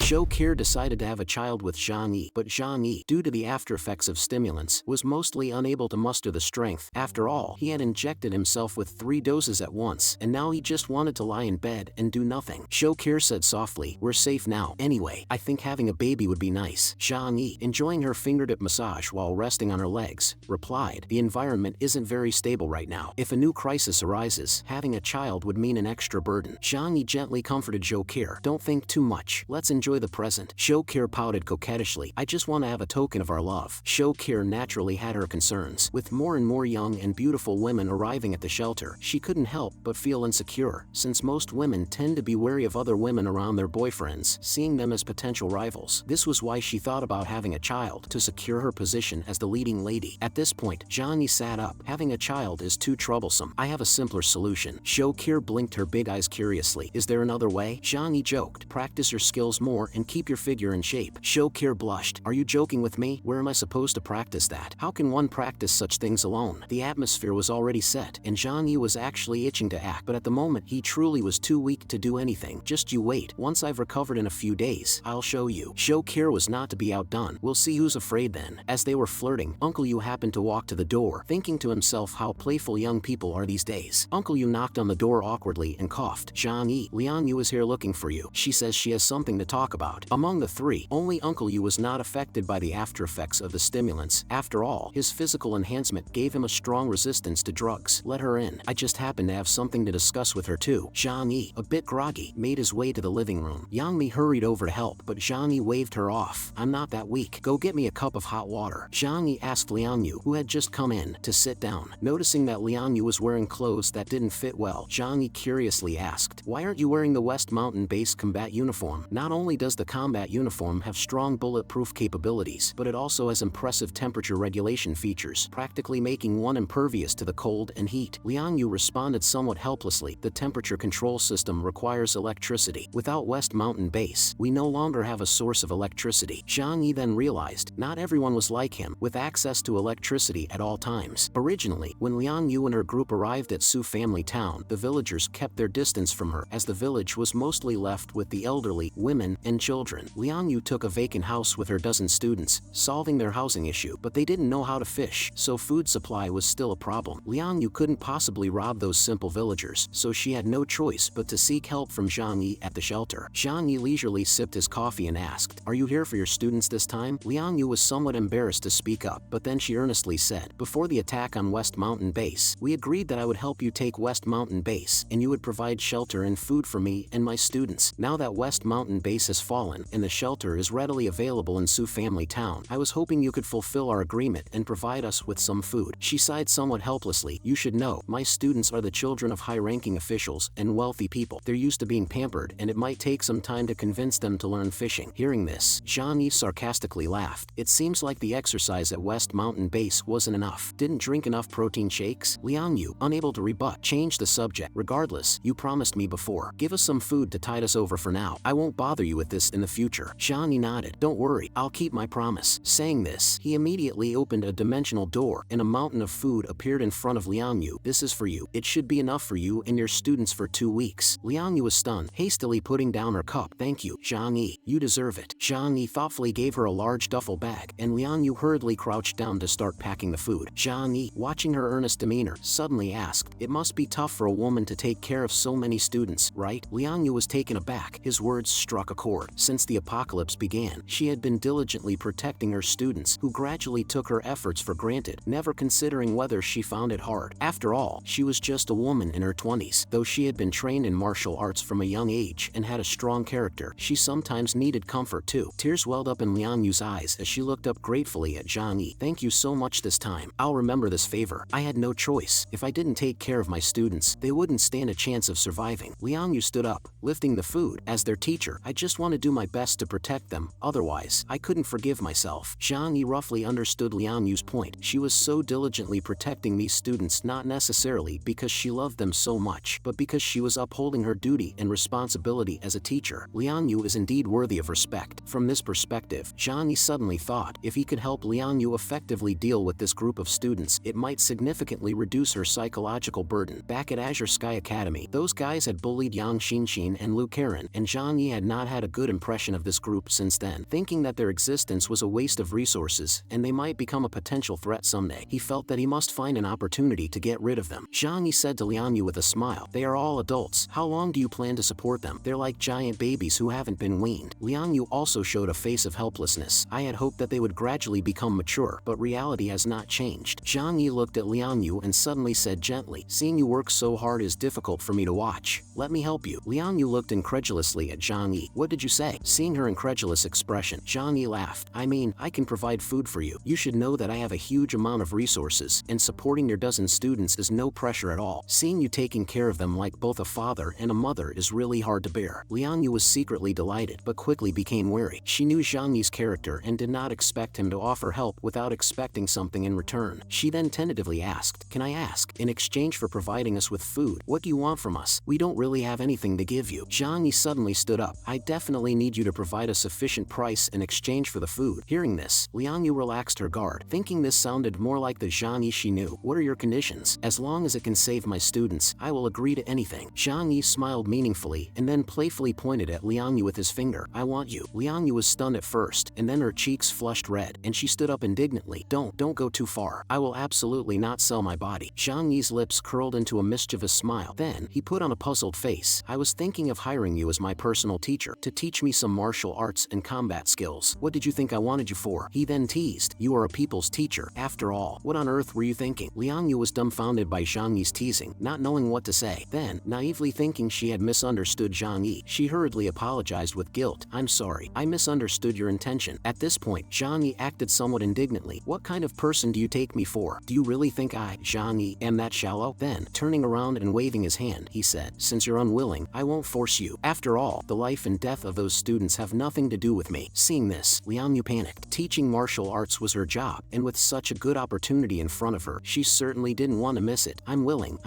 Shokir decided to have a child with Jangi, but Jangi, due to the aftereffects of stimulants, was mostly unable to muster the strength. After all, he had injected himself with 3 doses at once, and now he just wanted to lie in bed and do nothing. Shokir said softly, "We're safe now. Anyway, I think having a baby would be nice." Jangi, enjoying her fingertip massage while resting on her legs, replied, "The environment isn't very stable right now. If a new crisis arises, having a child would mean an extra burden." Jangi gently comforted Shokir, "Don't think too much. Let's enjoy the present." Shokir pouted coquettishly, "I just want to have a token of our love." Shokir naturally had her concerns. With more and more young and beautiful women arriving at the shelter, she couldn't help but feel insecure, since most women tend to be wary of other women around their boyfriends, seeing them as potential rivals. This was why she thought about having a child to secure her position as the leading lady. At this point, Jangi sat up. "Having a child is too troublesome. I have a simpler solution." Shokir blinked her big eyes curiously. "Is there another way?" Jangi joked, "Practice your skills more and keep your figure in shape." Shokir blushed. "Are you joking with me? Where am I supposed to practice that? How can one practice such things alone?" The atmosphere was already set, and Jangi was actually itching to act, but at the moment he truly was too weak to do anything. "Just you wait. Once I've recovered in a few days, I'll show you." Shokir was not to be outdone. "We'll see who's afraid then." As they were flirting, Uncle Yu happened to walk to the door, thinking to himself how playful young people are these days. Uncle Yu knocked on the door awkwardly and coughed. "Jangi, Liang Yu is here looking for you. She says she has something to talk about." Among the 3, only Uncle Yu was not affected by the aftereffects of the stimulants. After all, his physical enhancement gave him a strong resistance to drugs. "Let her in. I just happen to have something to discuss with her too." Jangi, a bit groggy, made his way to the living room. Yangmi hurried over to help, but Jangi waved her off. "I'm not that weak. Go get me a cup of hot water." Jangi asked Liang Yu, who had just come in, to sit down. Noticing that Liang Yu was wearing clothes that didn't fit well, Jangi curiously asked, "Why aren't you wearing the West Mountain Base combat uniform?" Not only does the combat uniform have strong bulletproof capabilities, but it also has impressive temperature regulation features, practically making one impervious to the cold and heat. Liang Yu responded somewhat helplessly, "The temperature control system requires electricity. Without West Mountain Base, we no longer have a source of electricity." Jangi then realized not everyone was like him, with access to electricity at all times. Originally, when Liang Yu and her group arrived at Su Family Town, the villagers kept their distance from her, as the village was mostly left with the elderly, women, and children. Liang Yu took a vacant house with her dozen students, solving their housing issue, but they didn't know how to fish, so food supply was still a problem. Liang Yu couldn't possibly rob those simple villagers, so she had no choice but to seek help from Jangi at the shelter. Jangi leisurely sipped his coffee and asked, "Are you here for your students this time?" Liang Yu was somewhat embarrassed to speak up, but then she earnestly said, "Before the attack on West Mountain Base, we agreed that I would help you take West Mountain Base, and you would provide shelter and food for me and my students. Now that West Mountain Base has fallen, and the shelter is readily available in Su Family Town, I was hoping you could fulfill our agreement and provide us with some food." She sighed somewhat helplessly. "You should know, my students are the children of high-ranking officials and wealthy people. They're used to being pampered, and it might take some time to convince them to learn fishing." Hearing this, Jangi sarcastically laughed. "It seems like the exercise at West Mountain Base wasn't enough. Didn't drink enough protein shakes?" Liang Yu, unable to rebut, changed the subject. "Regardless, you promised me before. Give us some food to tide us over for now. I won't bother you with this in the future." Jangi nodded. "Don't worry, I'll keep my promise." Saying this, he immediately opened a dimensional door, and a mountain of food appeared in front of Liang Yu. "This is for you. It should be enough for you and your students for 2 weeks." Liang Yu was stunned, hastily putting down her cup. "Thank you, Jangi. You deserve it." Jangi thoughtfully gave her a large duffel bag, and Liang Yu hurriedly crouched down to start packing the food. Jangi, watching her earnest demeanor, suddenly asked, "It must be tough for a woman to take care of so many students, right?" Liang Yu was taken aback. His words struck a chord. Since the apocalypse began, she had been diligently protecting her students, who gradually took her efforts for granted, never considering whether she found it hard. After all, she was just a woman in her 20s. Though she had been trained in martial arts from a young age and had a strong character, she sometimes needed comfort too. Tears welled up in Liang Yu's eyes as she looked up gratefully at Jangi. "Thank you so much this time. I'll remember this favor. I had no choice. If I didn't take care of my students, they wouldn't stand a chance of surviving." Liang Yu stood up, lifting the food. "As their teacher, I just want to do my best to protect them. Otherwise, I couldn't forgive myself." Jangi roughly understood Liang Yu's point. She was so diligently protecting these students not necessarily because she loved them so much, but because she was upholding her duty and responsibility as a teacher. Liang Yu is indeed worthy of respect. From this perspective, Jangi suddenly thought, if he could help Liang Yu effectively deal with this group of students, it might significantly reduce her psychological burden. Back at Azure Sky Academy, those guys had bullied Yang Shin Shin and Lu Karen, and Jangi had not had a good impression of this group since then, thinking that their existence was a waste of resources and they might become a potential threat someday. He felt that he must find an opportunity to get rid of them. Jangi said to Liang Yu with a smile, "They are all adults. How long do you plan to support them? They're like giant babies who haven't been weaned." Liang Yu also showed a face of helplessness. "I had hoped that they would gradually become mature, but reality has not changed." Jangi looked at Liang Yu and suddenly said gently, "Seeing you work so hard is difficult for me to watch. Let me help you." Liang Yu looked incredulously at Jangi. "What did you say?" Seeing her incredulous expression, Jangi laughed. "I mean, I can provide food for you. You should know that I have a huge amount of resources, and supporting your dozen students is no pressure at all. Seeing you taking care of them like both a father and a mother is really hard to bear." Liang Yu was secretly delighted, but quickly became wary. She knew Zhangyi's character and did not expect him to offer help without expecting something in return. She then tentatively asked, "Can I ask, in exchange for providing us with food, what do you want from us? We don't really have anything to give you." Zhangyi suddenly stood up. "I definitely need you to provide a sufficient price in exchange for the food." Hearing this, Liang Yu relaxed her guard, thinking this sounded more like the Zhangyi she knew. "What are your conditions? As long as it can save my students, I will agree to anything." Zhangyi smiled meaningfully and then playfully pointed at Liang Yu with his finger. "I want you." Liang Yu was stunned at first, and then her cheeks flushed red, and she stood up indignantly. Don't go too far. I will absolutely not sell my body." Zhangyi's lips curled into a mischievous smile. Then, he put on a puzzled face. "I was thinking of hiring you as my personal teacher, to teach me some martial arts and combat skills. What did you think I wanted you for?" He then teased. "You are a people's teacher, after all. What on earth were you thinking?" Liang Yu was dumbfounded by Zhangyi's teasing, not knowing what to say. Then, naively thinking she had misunderstood Zhangyi, she hurriedly apologized with guilt. "I'm sorry. I misunderstood your intention." At this point, Zhangyi acted somewhat indignantly. "What kind of person do you take me for? Do you really think I, Zhangyi, am that shallow?" Then, turning around and waving his hand, he said, "Since you're unwilling, I won't force you. After all, the life and death of those students have nothing to do with me." Seeing this, Liang Yu panicked. Teaching martial arts was her job, and with such a good opportunity in front of her, she certainly didn't want to miss it. "I'm willing.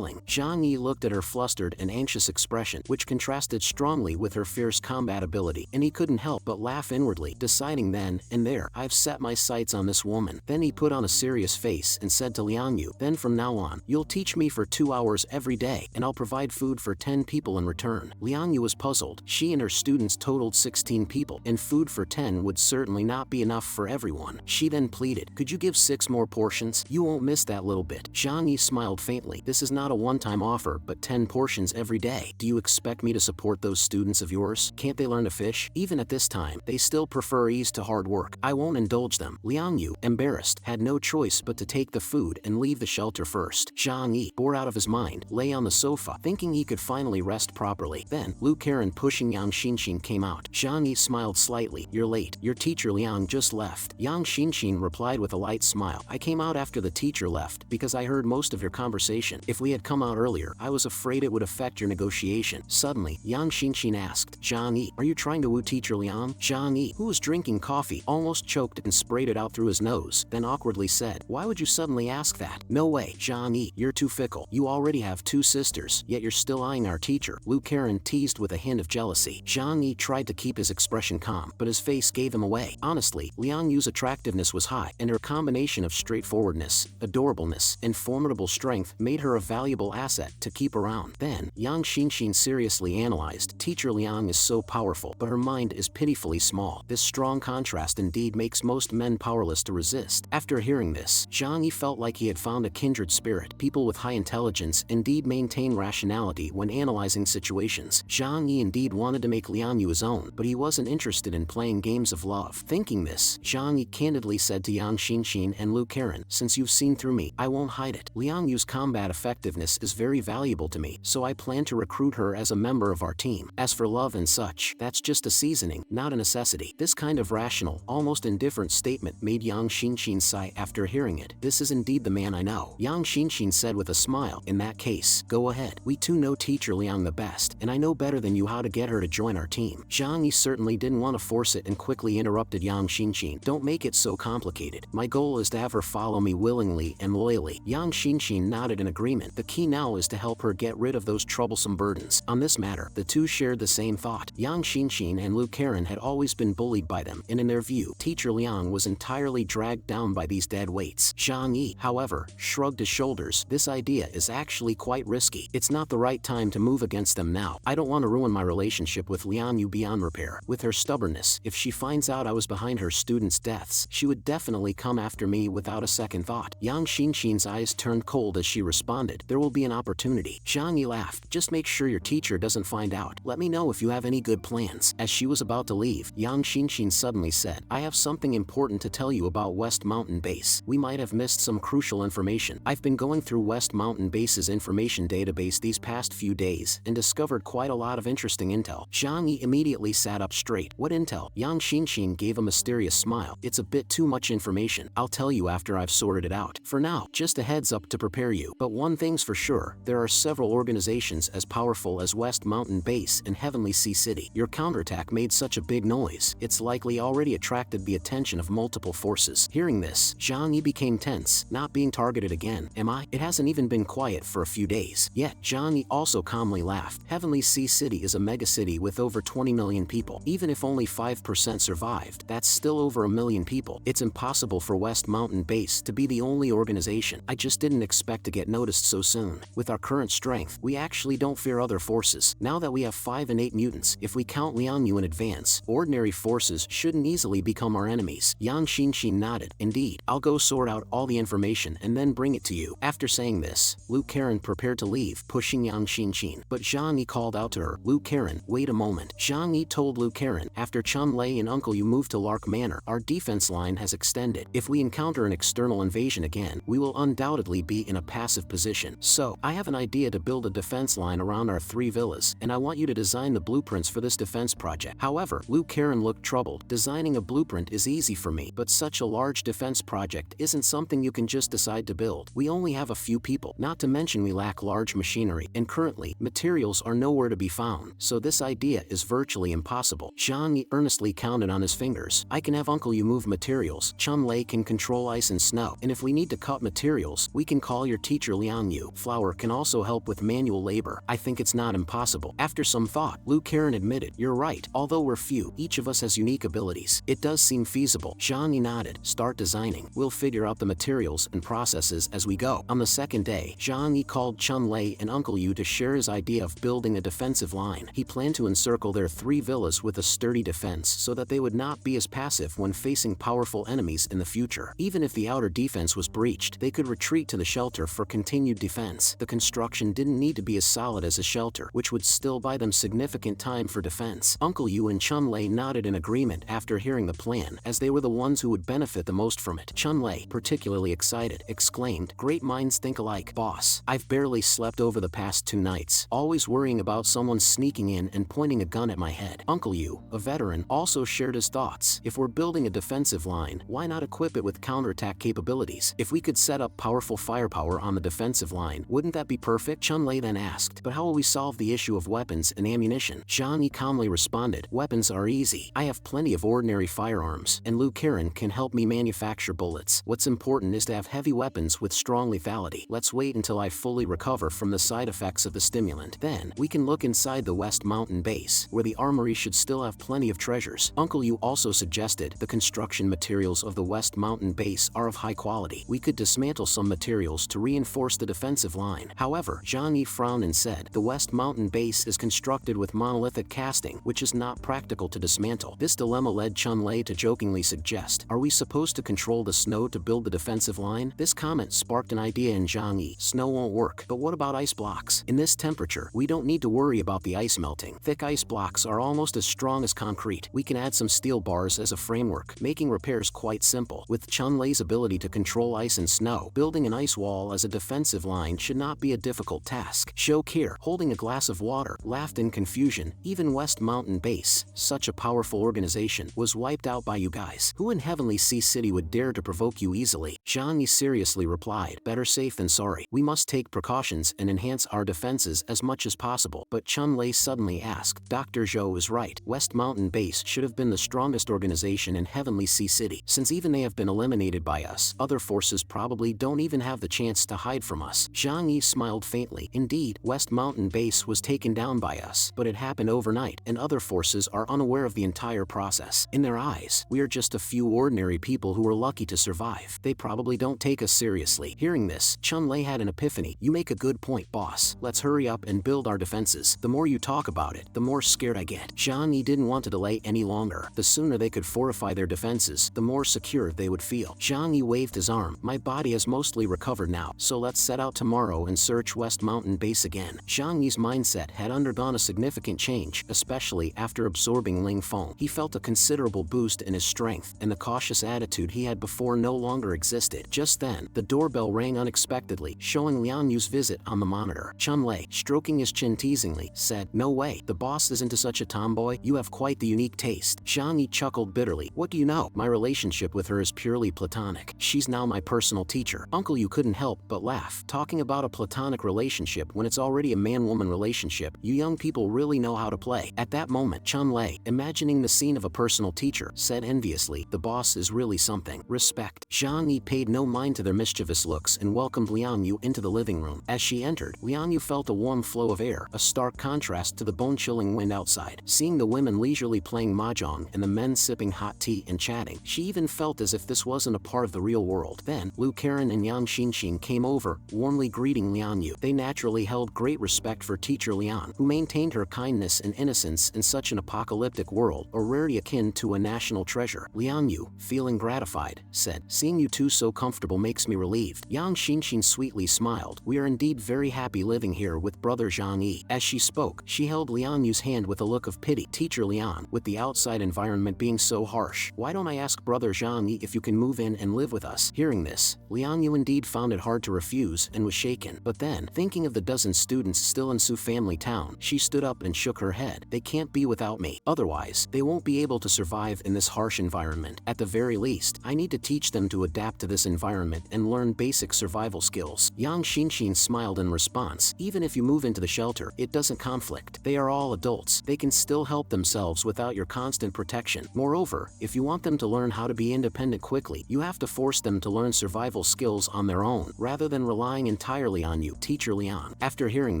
Zhangyi looked at her flustered and anxious expression, which contrasted strongly with her fierce combat ability, and he couldn't help but laugh inwardly, deciding then and there, "I've set my sights on this woman." Then he put on a serious face and said to Liang Yu, "Then from now on, you'll teach me for 2 hours every day, and I'll provide food for 10 people in return." Liang Yu was puzzled. She and her students totaled 16 people, and food for 10 would certainly not be enough for everyone. She then pleaded, "Could you give 6 more portions? You won't miss that little bit." Zhangyi smiled faintly. "This is not a one-time offer, but 10 portions every day. Do you expect me to support those students of yours? Can't they learn to fish? Even at this time, they still prefer ease to hard work. I won't indulge them." Liang Yu, embarrassed, had no choice but to take the food and leave the shelter first. Zhangyi, bored out of his mind, lay on the sofa, thinking he could finally rest properly. Then, Lu Karen pushing Yang Shin came out. Zhangyi smiled slightly. "You're late. Your teacher Liang just left." Yang Shin replied with a light smile. "I came out after the teacher left, because I heard most of your conversation. If we had come out earlier, I was afraid it would affect your negotiation." Suddenly, Yang Shin asked, "Zhangyi, are you trying to woo teacher Liang?" Zhangyi, who was drinking coffee, almost choked and sprayed it out through his nose, then awkwardly said, "Why would you suddenly ask that?" "No way, Zhangyi, you're too fickle. You already have 2 sisters, yet you're still eyeing our teacher." Lu Karen teased with a hint of jealousy. Zhangyi tried to keep his expression calm, but his face gave him away. Honestly, Liang Yu's attractiveness was high, and her combination of straightforwardness, adorableness, and formidable strength made her a valuable asset to keep around. Then, Yang Shin seriously analyzed, "Teacher Liang is so powerful, but her mind is pitifully small. This strong contrast indeed makes most men powerless to resist." After hearing this, Zhangyi felt like he had found a kindred spirit. People with high intelligence indeed maintain rationality when analyzing situations. Zhangyi indeed wanted to make Liang Yu his own, but he wasn't interested in playing games of love. Thinking this, Zhangyi candidly said to Yang Shin and Lu Karen, "Since you've seen through me, I won't hide it. Liang Yu's combat effectiveness is very valuable to me, so I plan to recruit her as a member of our team. As for love and such, that's just a seasoning, not a necessity." This kind of rational, almost indifferent statement made Yang Shin sigh after hearing it. "This is indeed the man I know." Yang Shin said with a smile, "In that case, go ahead. We too know teacher Liang the best, and I know better than you how to get her to join our team." Zhangyi certainly didn't want to force it and quickly interrupted Yang Shin. "Don't make it so complicated. My goal is to have her follow me willingly and loyally." Yang Shin nodded in agreement. The key now is to help her get rid of those troublesome burdens. On this matter, the two shared the same thought. Yang Shin and Lu Karen had always been bullied by them, and in their view, teacher Liang was entirely dragged down by these dead weights. Zhangyi, however, shrugged his shoulders. "This idea is actually quite risky. It's not the right time to move against them now. I don't want to ruin my relationship with Liang Liang Yu beyond repair. With her stubbornness, if she finds out I was behind her students' deaths, she would definitely come after me without a second thought. Yang Shin-Shin's eyes turned cold as she responded, there will be an opportunity. Jangi laughed, just make sure your teacher doesn't find out. Let me know if you have any good plans. As she was about to leave, Yang Shin-Shin suddenly said, I have something important to tell you about West Mountain Base. We might have missed some crucial information. I've been going through West Mountain Base's information database these past few days and discovered quite a lot of interesting intel. Jangi immediately sat up straight. What intel? Yang Shin-Shin gave a mysterious smile. It's a bit too much information. I'll tell you after I've sorted it out. For now, just a heads up to prepare you. But one thing's for sure, there are several organizations as powerful as West Mountain Base and Heavenly Sea City. Your counterattack made such a big noise, it's likely already attracted the attention of multiple forces. Hearing this, Zhang Yi became tense, not being targeted again. Am I? It hasn't even been quiet for a few days. Yet, Zhang Yi also calmly laughed. Heavenly Sea City is a megacity with over 20 million people. Even if only 5% survived, that's still over a million people. It's impossible for West Mountain Base to be the only organization. I just didn't expect to get noticed so soon. With our current strength, we actually don't fear other forces. Now that we have 5 and 8 mutants, if we count Liang Yu in advance, ordinary forces shouldn't easily become our enemies. Yang Shin-Shin nodded. Indeed, I'll go sort out all the information and then bring it to you. After saying this, Liu Karen prepared to leave, pushing Yang Shin-Shin. But Zhang Yi called out to her, Liu Karen, wait a moment. Zhang Yi told Liu Karen, after Chun Lei and Uncle Yu moved to Lark Manor, our defense line has extended. If we encounter an external invasion again, we will undoubtedly be in a passive position. So, I have an idea to build a defense line around our 3 villas, and I want you to design the blueprints for this defense project. However, Liu Karen looked troubled. Designing a blueprint is easy for me, but such a large defense project isn't something you can just decide to build. We only have a few people, not to mention we lack large machinery, and currently, materials are nowhere to be found, so this idea is virtually impossible. Zhang Yi earnestly counted on his fingers. I can have Uncle Yu move materials, Chun Lei can control ice and snow, and if we need to cut materials, we can call your teacher Liang Yu. Flour can also help with manual labor. I think it's not impossible. After some thought, Liu Karen admitted, you're right, although we're few, each of us has unique abilities. It does seem feasible. Zhang Yi nodded. Start designing. We'll figure out the materials and processes as we go. On the second day, Zhang Yi called Chun Lei and Uncle Yu to share his idea of building a defensive line. He planned to encircle their 3 villas with a sturdy defense so that they would not be as passive when facing powerful enemies in the future. Even if the outer defense was breached, they could retreat to the shelter for continued defense. The construction didn't need to be as solid as a shelter, which would still buy them significant time for defense. Uncle Yu and Chun Lei nodded in agreement after hearing the plan, as they were the ones who would benefit the most from it. Chun Lei, particularly excited, exclaimed, great minds think alike, boss. I've barely slept over the past 2 nights, always worrying about someone sneaking in and pointing a gun at my head. Uncle Yu, a veteran, also shared his thoughts. If we're building a defensive line, why not equip it with counterattack capabilities? If we could set up powerful firepower on the defensive line, wouldn't that be perfect? Chun Lei then asked, but how will we solve the issue of weapons and ammunition? Zhang Yi calmly responded, weapons are easy. I have plenty of ordinary firearms, and Liu Karen can help me manufacture bullets. What's important is to have heavy weapons with strong lethality. Let's wait until I fully recover from the side effects of the stimulant. Then, we can look inside the West Mountain Base, where the armory should still have plenty of treasures. Uncle Yu also suggested, the construction materials of the West Mountain Base are of high quality. We could dismantle some materials to reinforce the defensive line. However, Zhang Yi frowned and said, the West Mountain Base is constructed with monolithic casting, which is not practical to dismantle. This dilemma led Chun Lei to jokingly suggest, are we supposed to control the snow to build the defensive line? This comment sparked an idea in Zhang Yi. Snow won't work, but what about ice blocks? In this temperature, we don't need to worry about the ice melting. Thick ice blocks are almost as strong as concrete. We can add some steel bars as a framework, making repairs quite simple. With Chun Lei's ability to control ice and snow, building an ice wall as a defensive line should not be a difficult task. Shokir, holding a glass of water, laughed in confusion. Even West Mountain Base, such a powerful organization, was wiped out by you guys. Who in Heavenly Sea City would dare to provoke you easily? Zhang Yi seriously replied, better safe than sorry. We must take precautions and enhance our defenses as much as possible. But Chun Lei suddenly asked, Dr. Zhou is right. West Mountain Base should have been the strongest organization in Heavenly Sea City. Since even they have been eliminated by us, other forces probably don't even have the chance to hide from us. Zhang Yi smiled faintly. Indeed, West Mountain Base was taken down by us, but it happened overnight, and other forces are unaware of the entire process. In their eyes, we are just a few ordinary people who were lucky to survive. They probably don't take us seriously. Hearing this, Chun Lei had an epiphany. You make a good point, boss. Let's hurry up and build our defenses. The more you talk about it, the more scared I get. Jangi didn't want to delay any longer. The sooner they could fortify their defenses, the more secure they would feel. Jangi waved his arm. My body has mostly recovered now, so let's set out tomorrow and search West Mountain Base again. Jangi's mindset had undergone a significant change, especially after absorbing Ling Feng. He felt a considerable boost in his strength, and the cautious attitude he had before no longer existed. Just then, the doorbell rang unexpectedly, showing Liang Yu's visit on the monitor. Chun-Lei, stroking his chin teasingly, said, "No way, the boss isn't such a tomboy. You have quite the unique taste." Jangi chuckled bitterly. "What do you know? My relationship with her is purely platonic. She's now my personal teacher." Uncle Yu couldn't help but laugh. Talking about a platonic relationship when it's already a man-woman relationship, you young people really know how to play. At that moment, Chun-Lei, imagining the scene of a personal teacher, said enviously, "The boss is really something. Respect." Jangi paid no mind to their mischievous looks and welcomed Liang Yu into the living room. As she entered, Liang Yu felt a warm flow of air, a stark contrast to the bone-chilling wind outside. Seeing the women leisurely playing mahjong and the men sipping hot tea and chatting, she even felt as if this wasn't a part of the real world. Then, Lu Karen and Yang Shin Shin came over, warmly greeting Liang Yu. They naturally held great respect for teacher Liang, who maintained her kindness and innocence in such an apocalyptic world, a rarity akin to a national treasure. Liang Yu, feeling gratified, said, "Seeing you two so comfortable makes me relieved." Yang Shin Shin sweetly smiled. "We are indeed very happy living here with brother Jangi." As she spoke, she held Liang Yu's hand with a look of pity. "Teacher Liang, with the outside environment being so harsh, why don't I ask brother Jangi if you can move in and live with us?" Hearing this, Liang Yu indeed found it hard to refuse and was shaken. But then, thinking of the dozen students still in Su family town, she stood up and shook her head. "They can't be without me. Otherwise, they won't be able to survive in this harsh environment. At the very least, I need to teach them to adapt to this environment and learn basic survival skills." Yang Shin Shin smiled in response. "Even if you move into the shelter, it doesn't conflict. They are all adults. They can still help themselves without your constant protection. Moreover, if you want them to learn how to be independent quickly, you have to force them to learn survival skills on their own, rather than relying entirely on you, teacher Liang." After hearing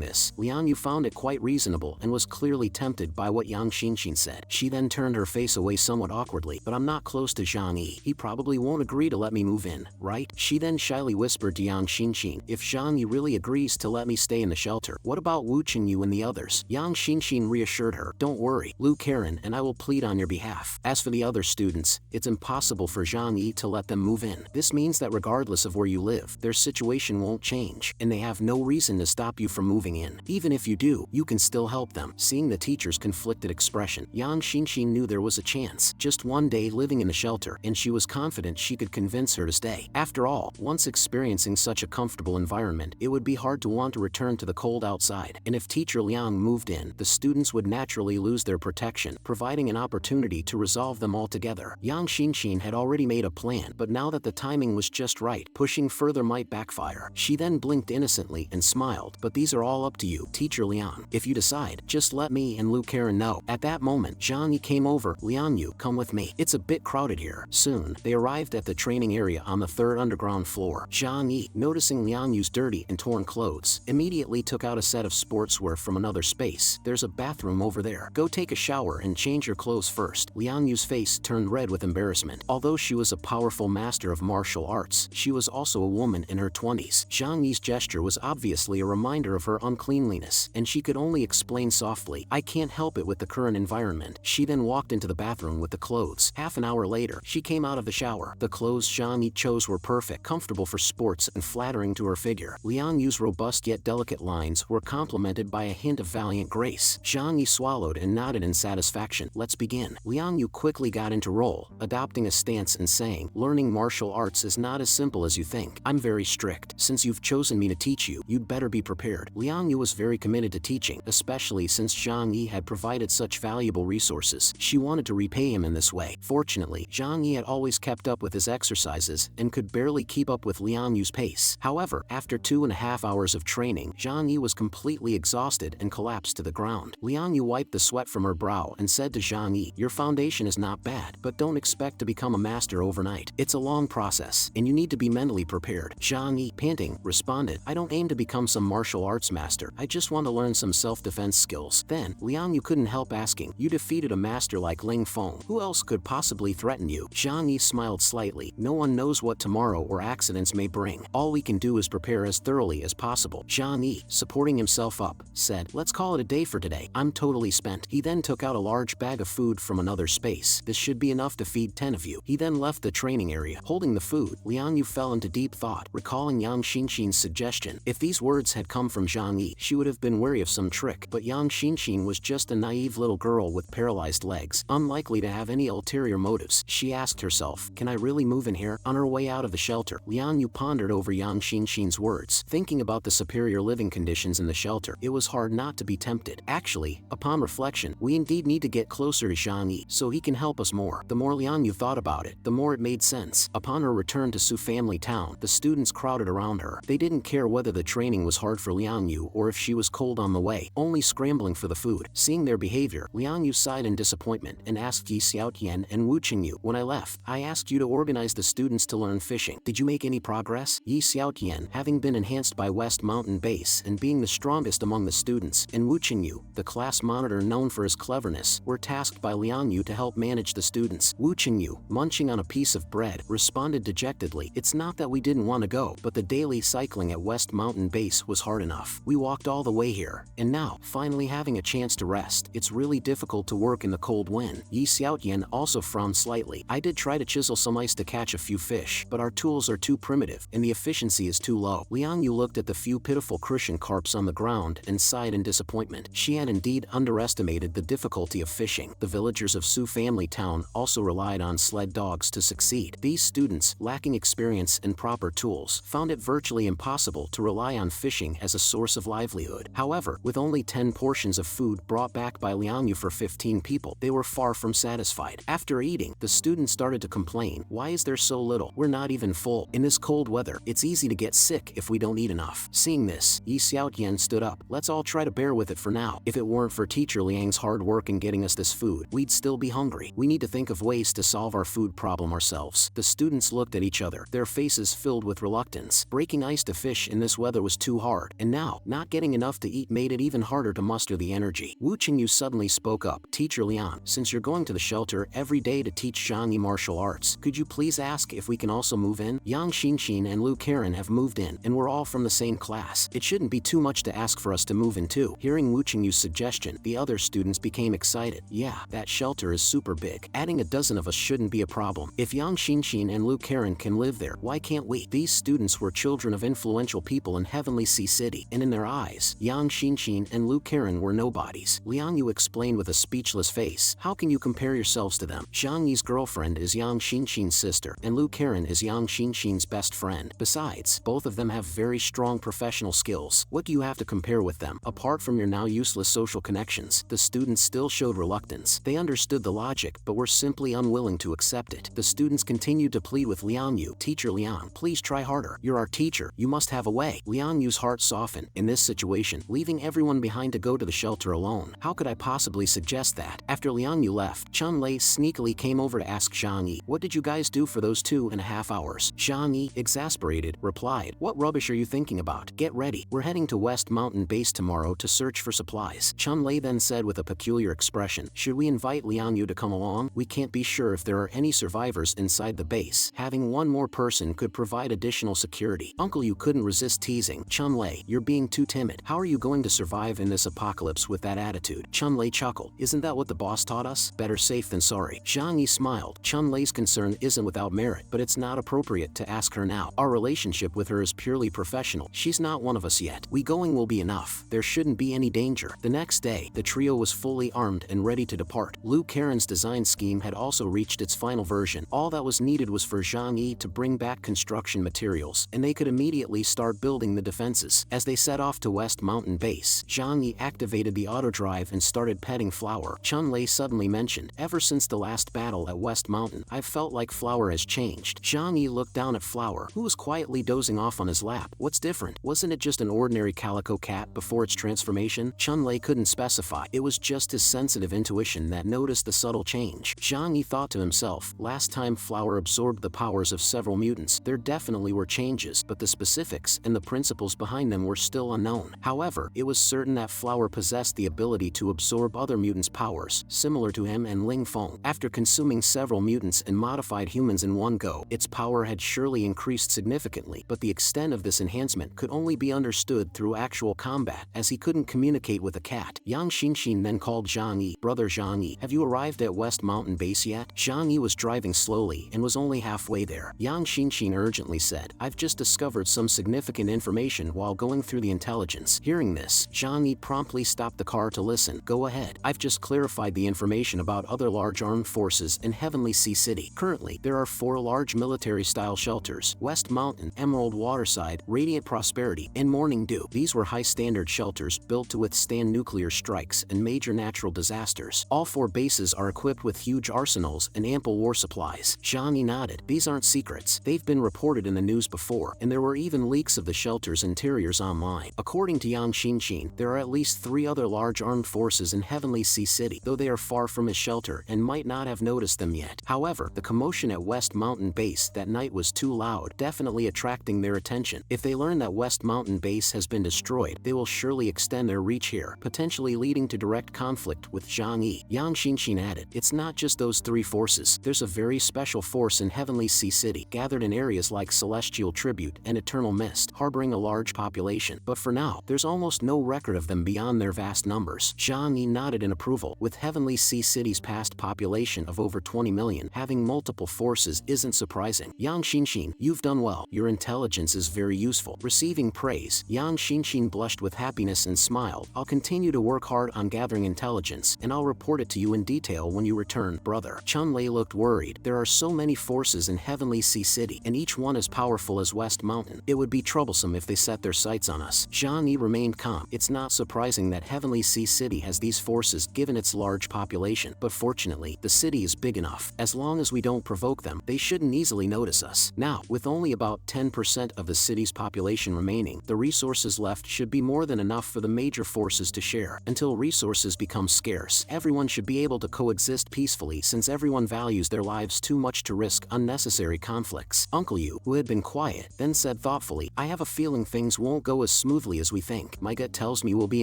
this, Liang Yu found it quite reasonable and was clearly tempted by what Yang Shin Shin said. She then turned her face away somewhat awkwardly. "But I'm not close to Jangi. He probably won't agree to let me move in, right?" She then shyly whispered to Yang Shin Shin, "If Jangi really agrees to let me stay in the shelter, what about Wu Yu and the others?" Yang Shin Shin reassured her, "Don't worry, Lu Karen and I will plead on your behalf. As for the other students, it's impossible for Jangi to let them move in. This means that regardless of where you live, their situation won't change, and they have no reason to stop you from moving in. Even if you do, you can still help them." Seeing the teacher's conflicted expression, Yang Shin Shin knew there was a chance. Just one day living in the shelter, and she was confident she could convince her to stay. After all, once experiencing such a comfortable environment, it would be hard to want to return to the cold outside. And if teacher Liang moved in, the students would naturally lose their protection, providing an opportunity to resolve them altogether. Yang Shin Shin had already made a plan, but now that the timing was just right, pushing further might backfire. She then blinked innocently and smiled. "But these are all up to you, teacher Liang. If you decide, just let me and Lu Karen know." At that moment, Jangi came over. "Liang Yu, come with me. It's a bit crowded here." Soon, they arrived at the training area on the third underground floor. Jangi, noticing Liang Yu's dirty and torn clothes, immediately took out a set of sportswear from another space. "There's a bathroom over there. Go take a shower and change your clothes first." Liang Yu's face turned red with embarrassment. Although she was a powerful master of martial arts, she was also a woman in her 20s. Jangi's gesture was obviously a reminder of her uncleanliness, and she could only explain softly, "I can't help it with the current environment." She then walked into the bathroom with the clothes. Half an hour later, she came out of the shower. The clothes Jangi chose were perfect, comfortable for sports and flattering to her figure. Liang Yu's robust yet delicate lines were complemented by a hint of valiant grace. Jangi swallowed and nodded in satisfaction. "Let's begin." Liang Yu quickly got into role, adopting a stance and saying, "Learning martial arts is not as simple as you think. I'm very strict. Since you've chosen me to teach you, you'd better be prepared." Liang Yu was very committed to teaching, especially since Jangi had provided such valuable resources. She wanted to repay him in this way. Fortunately, Jangi had always kept up with his exercises and could barely keep up with Liang Yu's pace. However, after 2.5 hours of training, Jangi was completely exhausted and collapsed to the ground. Liang Yu wiped the sweat from her brow and said to Jangi, "Your foundation is not bad, but don't expect to become a master overnight. It's a long process, and you need to be mentally prepared." Jangi, panting, responded, "I don't aim to become some martial arts master. I just want to learn some self-defense skills." Then, Liang Yu couldn't help asking, "You defeated a master like Ling Feng. Who else could possibly threaten you?" Jangi smiled slightly. "No one knows what tomorrow or accidents may bring. All we can do is prepare as thoroughly as possible." Jangi, supporting himself up, said, "Let's call it a day for today. I'm totally totally spent. He then took out a large bag of food from another space. This should be enough to feed 10 of you. He then left the training area. Holding the food, Liang Yu fell into deep thought, recalling Yang Xinshin's suggestion. If these words had come from Jangi, she would have been wary of some trick, but Yang Xinshin was just a naive little girl with paralyzed legs, unlikely to have any ulterior motives. She asked herself, can I really move in here? On her way out of the shelter, Liang Yu pondered over Yang Xinshin's words. Thinking about the superior living conditions in the shelter, it was hard not to be tempted. Actually, upon reflection, we indeed need to get closer to Jangi so he can help us more. The more Liang Yu thought about it, the more it made sense. Upon her return to Su Family Town, the students crowded around her. They didn't care whether the training was hard for Liang Yu or if she was cold on the way, only scrambling for the food. Seeing their behavior, Liang Yu sighed in disappointment and asked Yi Xiaotian and Wu Qingyu, when I left, I asked you to organize the students to learn fishing. Did you make any progress? Yi Xiaotian, having been enhanced by West Mountain Base and being the strongest among the students, and Wu Qingyu, the class monitor known for his cleverness, were tasked by Liang Yu to help manage the students. Wu Qingyu, munching on a piece of bread, responded dejectedly, it's not that we didn't want to go, but the daily cycling at West Mountain Base was hard enough. We walked all the way here, and now, finally having a chance to rest, it's really difficult to work in the cold wind. Yi Xiaotian also frowned slightly. I did try to chisel some ice to catch a few fish, but our tools are too primitive, and the efficiency is too low. Liang Yu looked at the few pitiful crucian carps on the ground and sighed in disappointment. She had indeed underestimated the difficulty of fishing. The villagers of Su Family Town also relied on sled dogs to succeed. These students, lacking experience and proper tools, found it virtually impossible to rely on fishing as a source of livelihood. However, with only 10 portions of food brought back by Liang Yu for 15 people, they were far from satisfied. After eating, the students started to complain, why is there so little? We're not even full. In this cold weather, it's easy to get sick if we don't eat enough. Seeing this, Yi Xiaotian stood up. Let's all try to bear with it for now. If it weren't for Teacher Liang's hard work in getting us this food, we'd still be hungry. We need to think of ways to solve our food problem ourselves. The students looked at each other, their faces filled with reluctance. Breaking ice to fish in this weather was too hard, and now, not getting enough to eat made it even harder to muster the energy. Wu Qingyu suddenly spoke up. Teacher Liang, since you're going to the shelter every day to teach Zhangyi martial arts, could you please ask if we can also move in? Yang Xinshin and Lu Karen have moved in, and we're all from the same class. It shouldn't be too much to ask for us to move in too. Hearing Wu Qingyu's suggestion, the other students became excited. Yeah, that shelter is super big. Adding a dozen of us shouldn't be a problem. If Yang Xinshin and Lu Karen can live there, why can't we? These students were children of influential people in Heavenly Sea City, and in their eyes, Yang Xinshin and Lu Karen were nobodies. Liang Yu explained with a speechless face, how can you compare yourselves to them? Zhangyi's girlfriend is Yang Xinshin's sister, and Lu Karen is Yang Xinshin's best friend. Besides, both of them have very strong professional skills. What do you have to compare with them? Apart from your now useless social connections, the students still showed reluctance. They understood the logic, but were simply unwilling to accept it. The students continued to plead with Liang Yu. Teacher Liang, please try harder. You're our teacher. You must have a way. Liang Yu's heart softened. In this situation, leaving everyone behind to go to the shelter alone, how could I possibly suggest that? After Liang Yu left, Chun Lei sneakily came over to ask Zhangyi, what did you guys do for those 2.5 hours? Zhangyi, exasperated, replied, what rubbish are you thinking about? Get ready. We're heading to West Mountain Base tomorrow to search for supplies. Chun Lei then said with a peculiar expression, should we invite Liang Yu to come along? We can't be sure if there are any survivors inside the base. Having one more person could provide additional security. Uncle Yu couldn't resist teasing. Chun Lei, you're being too timid. How are you going to survive in this apocalypse with that attitude? Chun Lei chuckled. Isn't that what the boss taught us? Better safe than sorry. Zhangyi smiled. Chun Lei's concern isn't without merit, but it's not appropriate to ask her now. Our relationship with her is purely professional. She's not one of us yet. We going will be enough. There shouldn't be any danger. The next day, the trio was fully armed and ready to depart. Lu Karen's design scheme had also reached its final version. All that was needed was for Jangi to bring back construction materials, and they could immediately start building the defenses. As they set off to West Mountain Base, Jangi activated the auto drive and started petting Flower. Chun Lei suddenly mentioned, ever since the last battle at West Mountain, I've felt like Flower has changed. Jangi looked down at Flower, who was quietly dozing off on his lap. What's different? Wasn't it just an ordinary calico cat before its transformation? Chun Lei couldn't specify. It was just his sensitive intuition that noticed the subtle change. Jangi thought to himself, last time Flower absorbed the powers of several mutants, there definitely were changes, but the specifics and the principles behind them were still unknown. However, it was certain that Flower possessed the ability to absorb other mutants' powers, similar to him and Ling Feng. After consuming several mutants and modified humans in one go, its power had surely increased significantly, but the extent of this enhancement could only be understood through actual combat, as he couldn't communicate with a cat. Shin Shin then called Jangi. Brother Jangi, have you arrived at West Mountain Base yet? Jangi was driving slowly and was only halfway there. Shin Shin urgently said, I've just discovered some significant information while going through the intelligence. Hearing this, Jangi promptly stopped the car to listen. Go ahead. I've just clarified the information about other large armed forces in Heavenly Sea City. Currently, there are 4 large military-style shelters: West Mountain, Emerald Waterside, Radiant Prosperity, and Morning Dew. These were high-standard shelters built to withstand nuclear strikes and major natural disasters. All 4 bases are equipped with huge arsenals and ample war supplies. Johnny nodded. These aren't secrets. They've been reported in the news before, and there were even leaks of the shelter's interiors online. According to Shin Shin, there are at least 3 other large armed forces in Heavenly Sea City, though they are far from his shelter and might not have noticed them yet. However, the commotion at West Mountain Base that night was too loud, definitely attracting their attention. If they learn that West Mountain Base has been destroyed, they will surely extend their reach here, potentially leading to direct conflict with Jangi. Shin Shin added, it's not just those 3 forces. There's a very special force in Heavenly Sea City, gathered in areas like Celestial Tribute and Eternal Mist, harboring a large population. But for now, there's almost no record of them beyond their vast numbers. Jangi nodded in approval. With Heavenly Sea City's past population of over 20 million, having multiple forces isn't surprising. Shin Shin, you've done well. Your intelligence is very useful. Receiving praise, Shin Shin blushed with happiness and smiled. I'll continue to work hard on gathering intelligence, and I'll report it to you in detail when you return, brother. Chun-Lei looked worried. There are so many forces in Heavenly Sea City, and each one as powerful as West Mountain. It would be troublesome if they set their sights on us. Jangi remained calm. It's not surprising that Heavenly Sea City has these forces given its large population, but fortunately, the city is big enough. As long as we don't provoke them, they shouldn't easily notice us. Now, with only about 10% of the city's population remaining, the resources left should be more than enough for the major forces to share. Until resources become scarce, everyone should be able to coexist peacefully, since everyone values their lives too much to risk unnecessary conflicts. Uncle Yu, who had been quiet, then said thoughtfully, I have a feeling things won't go as smoothly as we think. My gut tells me we'll be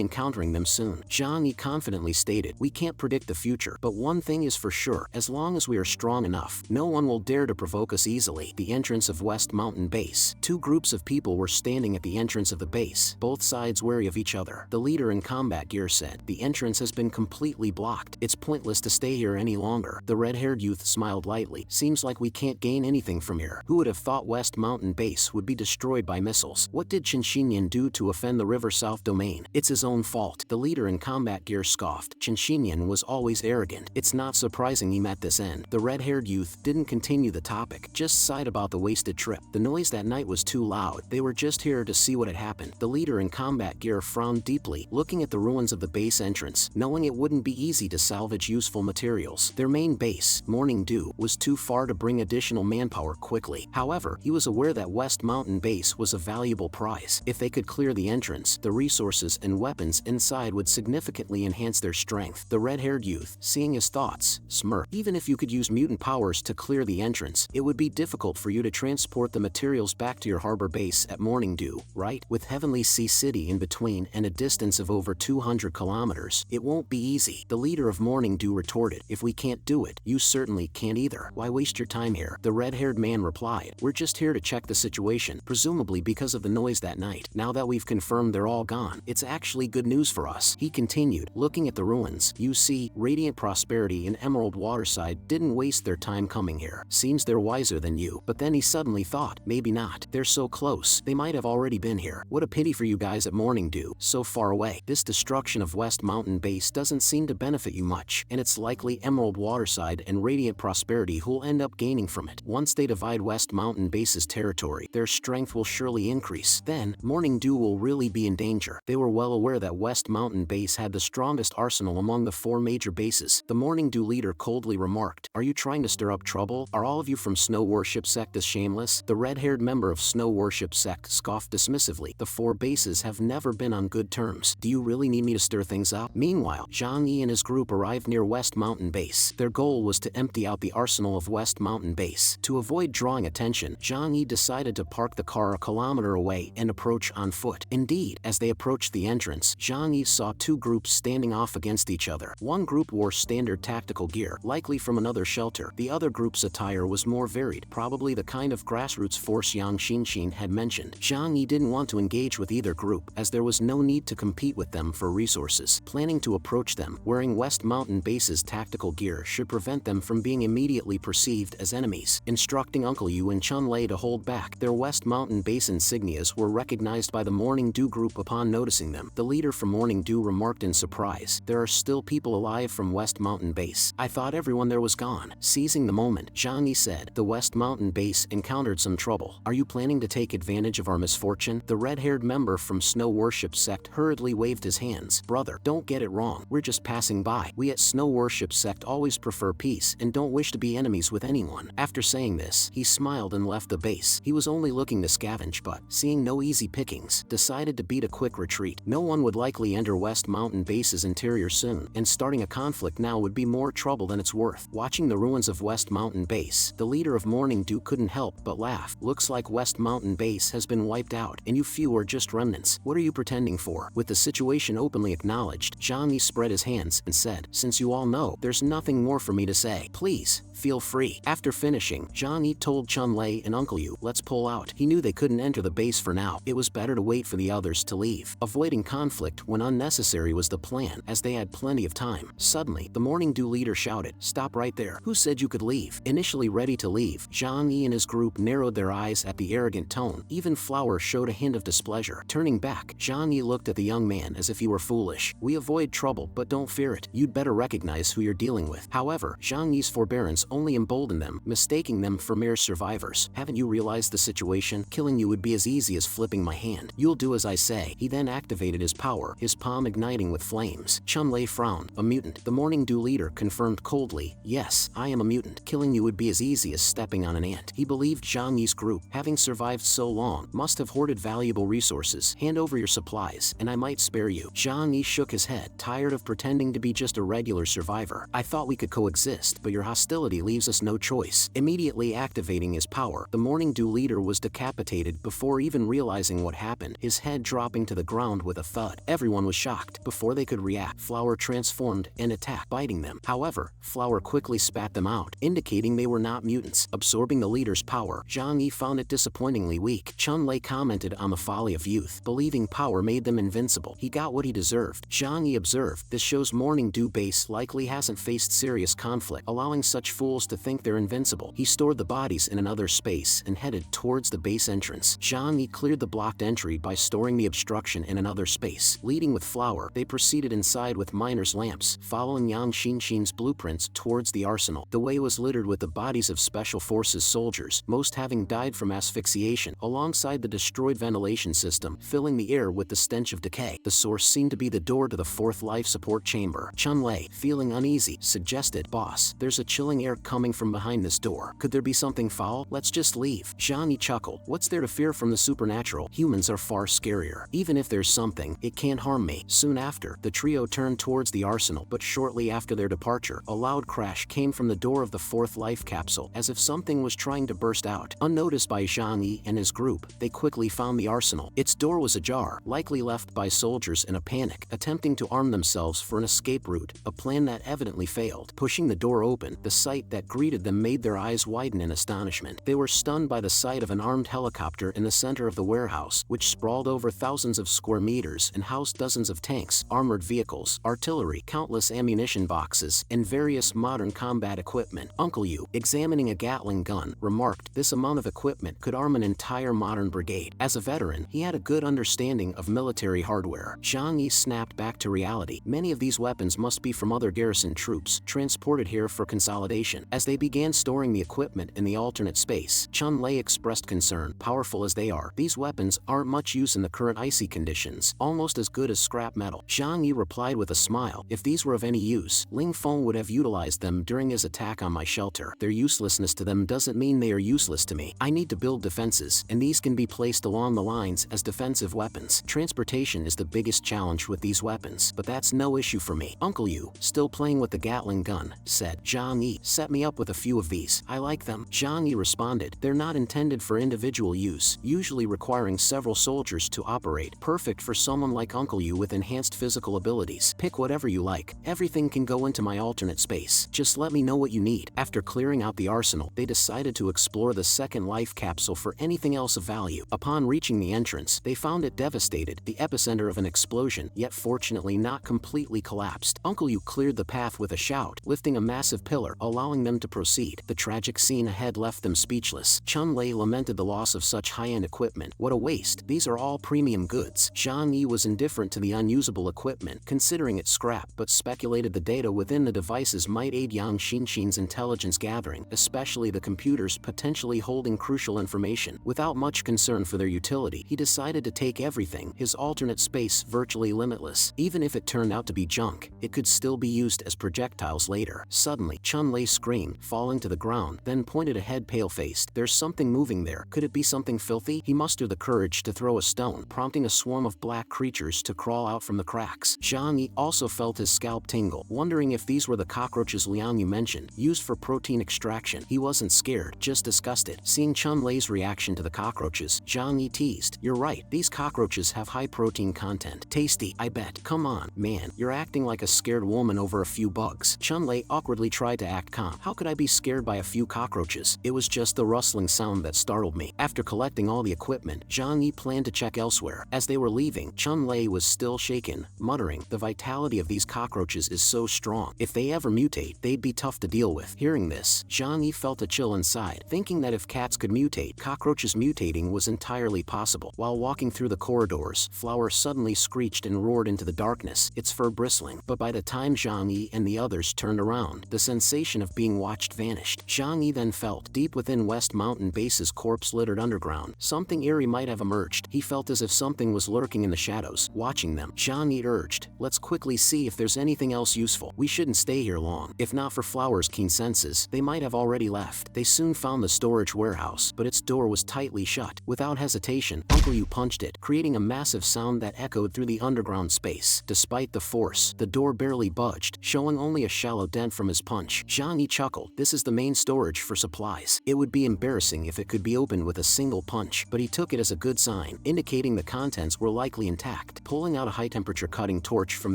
encountering them soon. Jangi confidently stated, we can't predict the future, but one thing is for sure, as long as we are strong enough, no one will dare to provoke us easily. The entrance of West Mountain Base. 2 groups of people were standing at the entrance of the base, both sides wary of each other. The leader in combat gear said, the entrance has been completely blocked. It's pointless to stay here any longer. The red-haired youth smiled lightly. Seems like we can't gain anything from here. Who would have thought West Mountain Base would be destroyed by missiles? What did Chinshinyan do to offend the River South domain? It's his own fault. The leader in combat gear scoffed. Chinshinyan was always arrogant. It's not surprising he met this end. The red-haired youth didn't continue the topic, just sighed about the wasted trip. The noise that night was too loud. They were just here to see what had happened. The leader in combat gear frowned deeply, looking at the ruins of the base entrance, knowing it wouldn't be easy to salvage useful materials. Their main base, Morning Dew, was too far to bring additional manpower quickly. However, he was aware that West Mountain Base was a valuable prize. If they could clear the entrance, the resources and weapons inside would significantly enhance their strength. The red-haired youth, seeing his thoughts, smirked. Even if you could use mutant powers to clear the entrance, it would be difficult for you to transport the materials back to your harbor base at Morning Dew, right? With Heavenly Sea City in between and a distance of over 200 kilometers, it won't be easy. The leader of Morning Dew retorted, if we can't do it, you certainly can't either. Why waste your time here? The red-haired man replied, we're just here to check the situation, presumably because of the noise that night. Now that we've confirmed they're all gone, it's actually good news for us. He continued, looking at the ruins. You see, Radiant Prosperity and Emerald Waterside didn't waste their time coming here. Seems they're wiser than you. But then he suddenly thought, maybe not. They're so close. They might have already been here. What a pity for you guys at Morning Dew, so far away. This destruction of West Mountain Base doesn't seem to benefit you much, and it's likely Emerald Waterside and Radiant Prosperity who'll end up gaining from it. Once they divide West Mountain Base's territory, their strength will surely increase. Then, Morning Dew will really be in danger. They were well aware that West Mountain Base had the strongest arsenal among the 4 major bases. The Morning Dew leader coldly remarked, are you trying to stir up trouble? Are all of you from Snow Worship Sect as shameless? The red-haired member of Snow Worship Sect scoffed dismissively. The 4 bases have never been on good terms. Do you really need me to stir things up? Meanwhile, Jangi and his group arrived near West Mountain Base. Their goal was to empty out the arsenal of West Mountain Base. To avoid drawing attention, Jangi decided to park the car a kilometer away and approach on foot. Indeed, as they approached the entrance, Jangi saw 2 groups standing off against each other. One group wore standard tactical gear, likely from another shelter. The other group's attire was more varied, probably the kind of grassroots force Shin Shin had mentioned. Jangi didn't want to engage with either group, as there was no need to compete with them for resources. resources, planning to approach them. Wearing West Mountain Base's tactical gear should prevent them from being immediately perceived as enemies. Instructing Uncle Yu and Chun-Lei to hold back, their West Mountain Base insignias were recognized by the Morning Dew group upon noticing them. The leader from Morning Dew remarked in surprise, "There are still people alive from West Mountain Base. I thought everyone there was gone." Seizing the moment, Jangi said, "The West Mountain Base encountered some trouble. Are you planning to take advantage of our misfortune?" The red-haired member from Snow Worship Sect hurriedly waved his hands. "Brother, don't get it wrong. We're just passing by. We at Snow Worship Sect always prefer peace and don't wish to be enemies with anyone." After saying this, he smiled and left the base. He was only looking to scavenge, but, seeing no easy pickings, decided to beat a quick retreat. No one would likely enter West Mountain Base's interior soon, and starting a conflict now would be more trouble than it's worth. Watching the ruins of West Mountain Base, the leader of Morning Dew couldn't help but laugh. "Looks like West Mountain Base has been wiped out, and you few are just remnants. What are you pretending for?" With the situation openly acknowledged, Johnny spread his hands and said, "Since you all know, there's nothing more for me to say. Please, feel free." After finishing, Johnny told Chun-Lei and Uncle Yu, "Let's pull out." He knew they couldn't enter the base for now. It was better to wait for the others to leave. Avoiding conflict when unnecessary was the plan, as they had plenty of time. Suddenly, the Morning Dew leader shouted, "Stop right there. Who said you could leave?" Initially ready to leave, Jangi and his group narrowed their eyes at the arrogant tone. Even Flower showed a hint of displeasure. Turning back, Jangi looked at the young man as if he were foolish. "We avoid trouble, but don't fear it. You'd better recognize who you're dealing with." However, Jangi's forbearance only emboldened them, mistaking them for mere survivors. "Haven't you realized the situation? Killing you would be as easy as flipping my hand. You'll do as I say." He then activated his power, his palm igniting with flames. Chun-Lei frowned. "A mutant?" The Morning Dew leader confirmed coldly, "Yes, I am a mutant. Killing you would be as easy as stepping on an ant." He believed Zhangyi's group, having survived so long, must have hoarded valuable resources. "Hand over your supplies, and I might spare you." Zhangyi shook his head, tired of pretending to be just a regular survivor. "I thought we could coexist, but your hostility leaves us no choice." Immediately activating his power, the Morning Dew leader was decapitated before even realizing what happened, his head dropping to the ground with a thud. Everyone was shocked. Before they could react, Flower transformed and attacked, biting them. However, Flower quickly spat them out, indicating they were not mutants. Absorbing the leader's power, Zhang Yi found it disappointingly weak. Chun-Lei commented on the folly of youth, believing power made them invincible. He got what he deserved. Zhang Yi observed, "This shows Morning Dew Base likely hasn't faced serious conflict, allowing such fools to think they're invincible." He stored the bodies in another space and headed towards the base entrance. Zhang Yi cleared the blocked entry by storing the obstruction in another space. Leading with Flower, they proceeded inside with miner's lamps, following Yang Shin Shin's blueprints towards the arsenal. The way was littered with the bodies of Special Forces soldiers, most having died from asphyxiation, alongside the destroyed ventilation system, filling the air with the stench of decay. The source seemed to be the door to the fourth life support chamber. Chun-Lei, feeling uneasy, suggested, "Boss, there's a chilling air coming from behind this door. Could there be something foul? Let's just leave." Johnny chuckled, "What's there to fear from the supernatural? Humans are far scarier. Even if there's something, it can't harm me." Soon after, the trio turned towards the arsenal, but shortly after their departure, a loud crash came from the door of the fourth life capsule, as if something was trying to burst out. Unnoticed by Zhang Yi and his group, they quickly found the arsenal. Its door was ajar, likely left by soldiers in a panic, attempting to arm themselves for an escape route, a plan that evidently failed. Pushing the door open, the sight that greeted them made their eyes widen in astonishment. They were stunned by the sight of an armed helicopter in the center of the warehouse, which sprawled over thousands of square meters and housed dozens of tanks, armored vehicles, artillery, countless ammunition boxes, and various modern combat equipment. Uncle Yu, examining a Gatling gun, remarked, "This amount of equipment could arm an entire modern brigade." As a veteran, he had a good understanding of military hardware. Zhang Yi snapped back to reality. Many of these weapons must be from other garrison troops, transported here for consolidation. As they began storing the equipment in the alternate space, Chun-Lei expressed concern. "Powerful as they are, these weapons aren't much use in the current icy conditions, almost as good as scrap metal." Zhang Yi replied with a smile, "If these were of any use, Ling Feng would have utilized them during his attack on my shelter. Their uselessness to them doesn't mean they are useless to me. I need to build defenses, and these can be placed along the lines as defensive weapons. Transportation is the biggest challenge with these weapons, but that's no issue for me." Uncle Yu, still playing with the Gatling gun, said, "Zhang Yi, set me up with a few of these. I like them. Jangi responded. They're not intended for individual use, usually requiring several soldiers to operate. Perfect for someone like Uncle Yu with enhanced physical abilities. Pick whatever you like. Everything can go into my alternate space. Just let me know what you need. After clearing out the arsenal, they decided to explore the second life capsule for anything else of value. Upon reaching the entrance, they found it devastated, the epicenter of an explosion, yet fortunately not completely collapsed. Uncle Yu cleared the path with a shout, lifting a massive pillar, allowing them to proceed. The tragic scene ahead left them speechless. Chun-Lei lamented the loss of such high-end equipment. What a waste. These are all premium goods. Jangi was indifferent to the unusable equipment, considering it scrap, but speculated the data within the devices might aid Yang Shin-Shin's intelligence gathering, especially the computers potentially holding crucial information. Without much concern for their utility, he decided to take everything, his alternate space virtually limitless. Even if it turned out to be junk, it could still be used as projectiles later. Suddenly, Chun-Lei screamed, falling to the ground, then pointed ahead pale-faced. There's something moving there. Could it be something filthy? He mustered the courage to throw a stone, prompting a swarm of black creatures to crawl out from the cracks. Jangi also felt his scalp tingle, wondering if these were the cockroaches Liang Yu mentioned, used for protein extraction. He wasn't scared, just disgusted. Seeing Chun-Lei's reaction to the cockroaches, Jangi teased, "You're right, these cockroaches have high protein content. Tasty, I bet. Come on, man, you're acting like a scared woman over a few bugs." Chun-Lei awkwardly tried to act calm. How could I be scared by a few cockroaches? It was just the rustling sound that startled me. After collecting all the equipment, Jangi planned to check elsewhere. As they were leaving, Chun-Lei was still shaken, muttering, "The vitality of these cockroaches is so strong. If they ever mutate, they'd be tough to deal with." Hearing this, Jangi felt a chill inside, thinking that if cats could mutate, cockroaches mutating was entirely possible. While walking through the corridors, Flower suddenly screeched and roared into the darkness, its fur bristling. But by the time Jangi and the others turned around, the sensation of being watched vanished. Jangi then felt, deep within West Mountain Base's corpse-littered underground, something eerie might have emerged. He felt as if something was lurking in the shadows, watching them. Jangi urged, "Let's quickly see if there's anything else useful. We shouldn't stay here long." If not for Flower's keen senses, they might have already left. They soon found the storage warehouse, but its door was tightly shut. Without hesitation, Uncle Yu punched it, creating a massive sound that echoed through the underground space. Despite the force, the door barely budged, showing only a shallow dent from his punch. Jangi chuckled. This is the main storage for supplies. It would be embarrassing if it could be opened with a single punch, but he took it as a good sign, indicating the contents were likely intact. Pulling out a high-temperature cutting torch from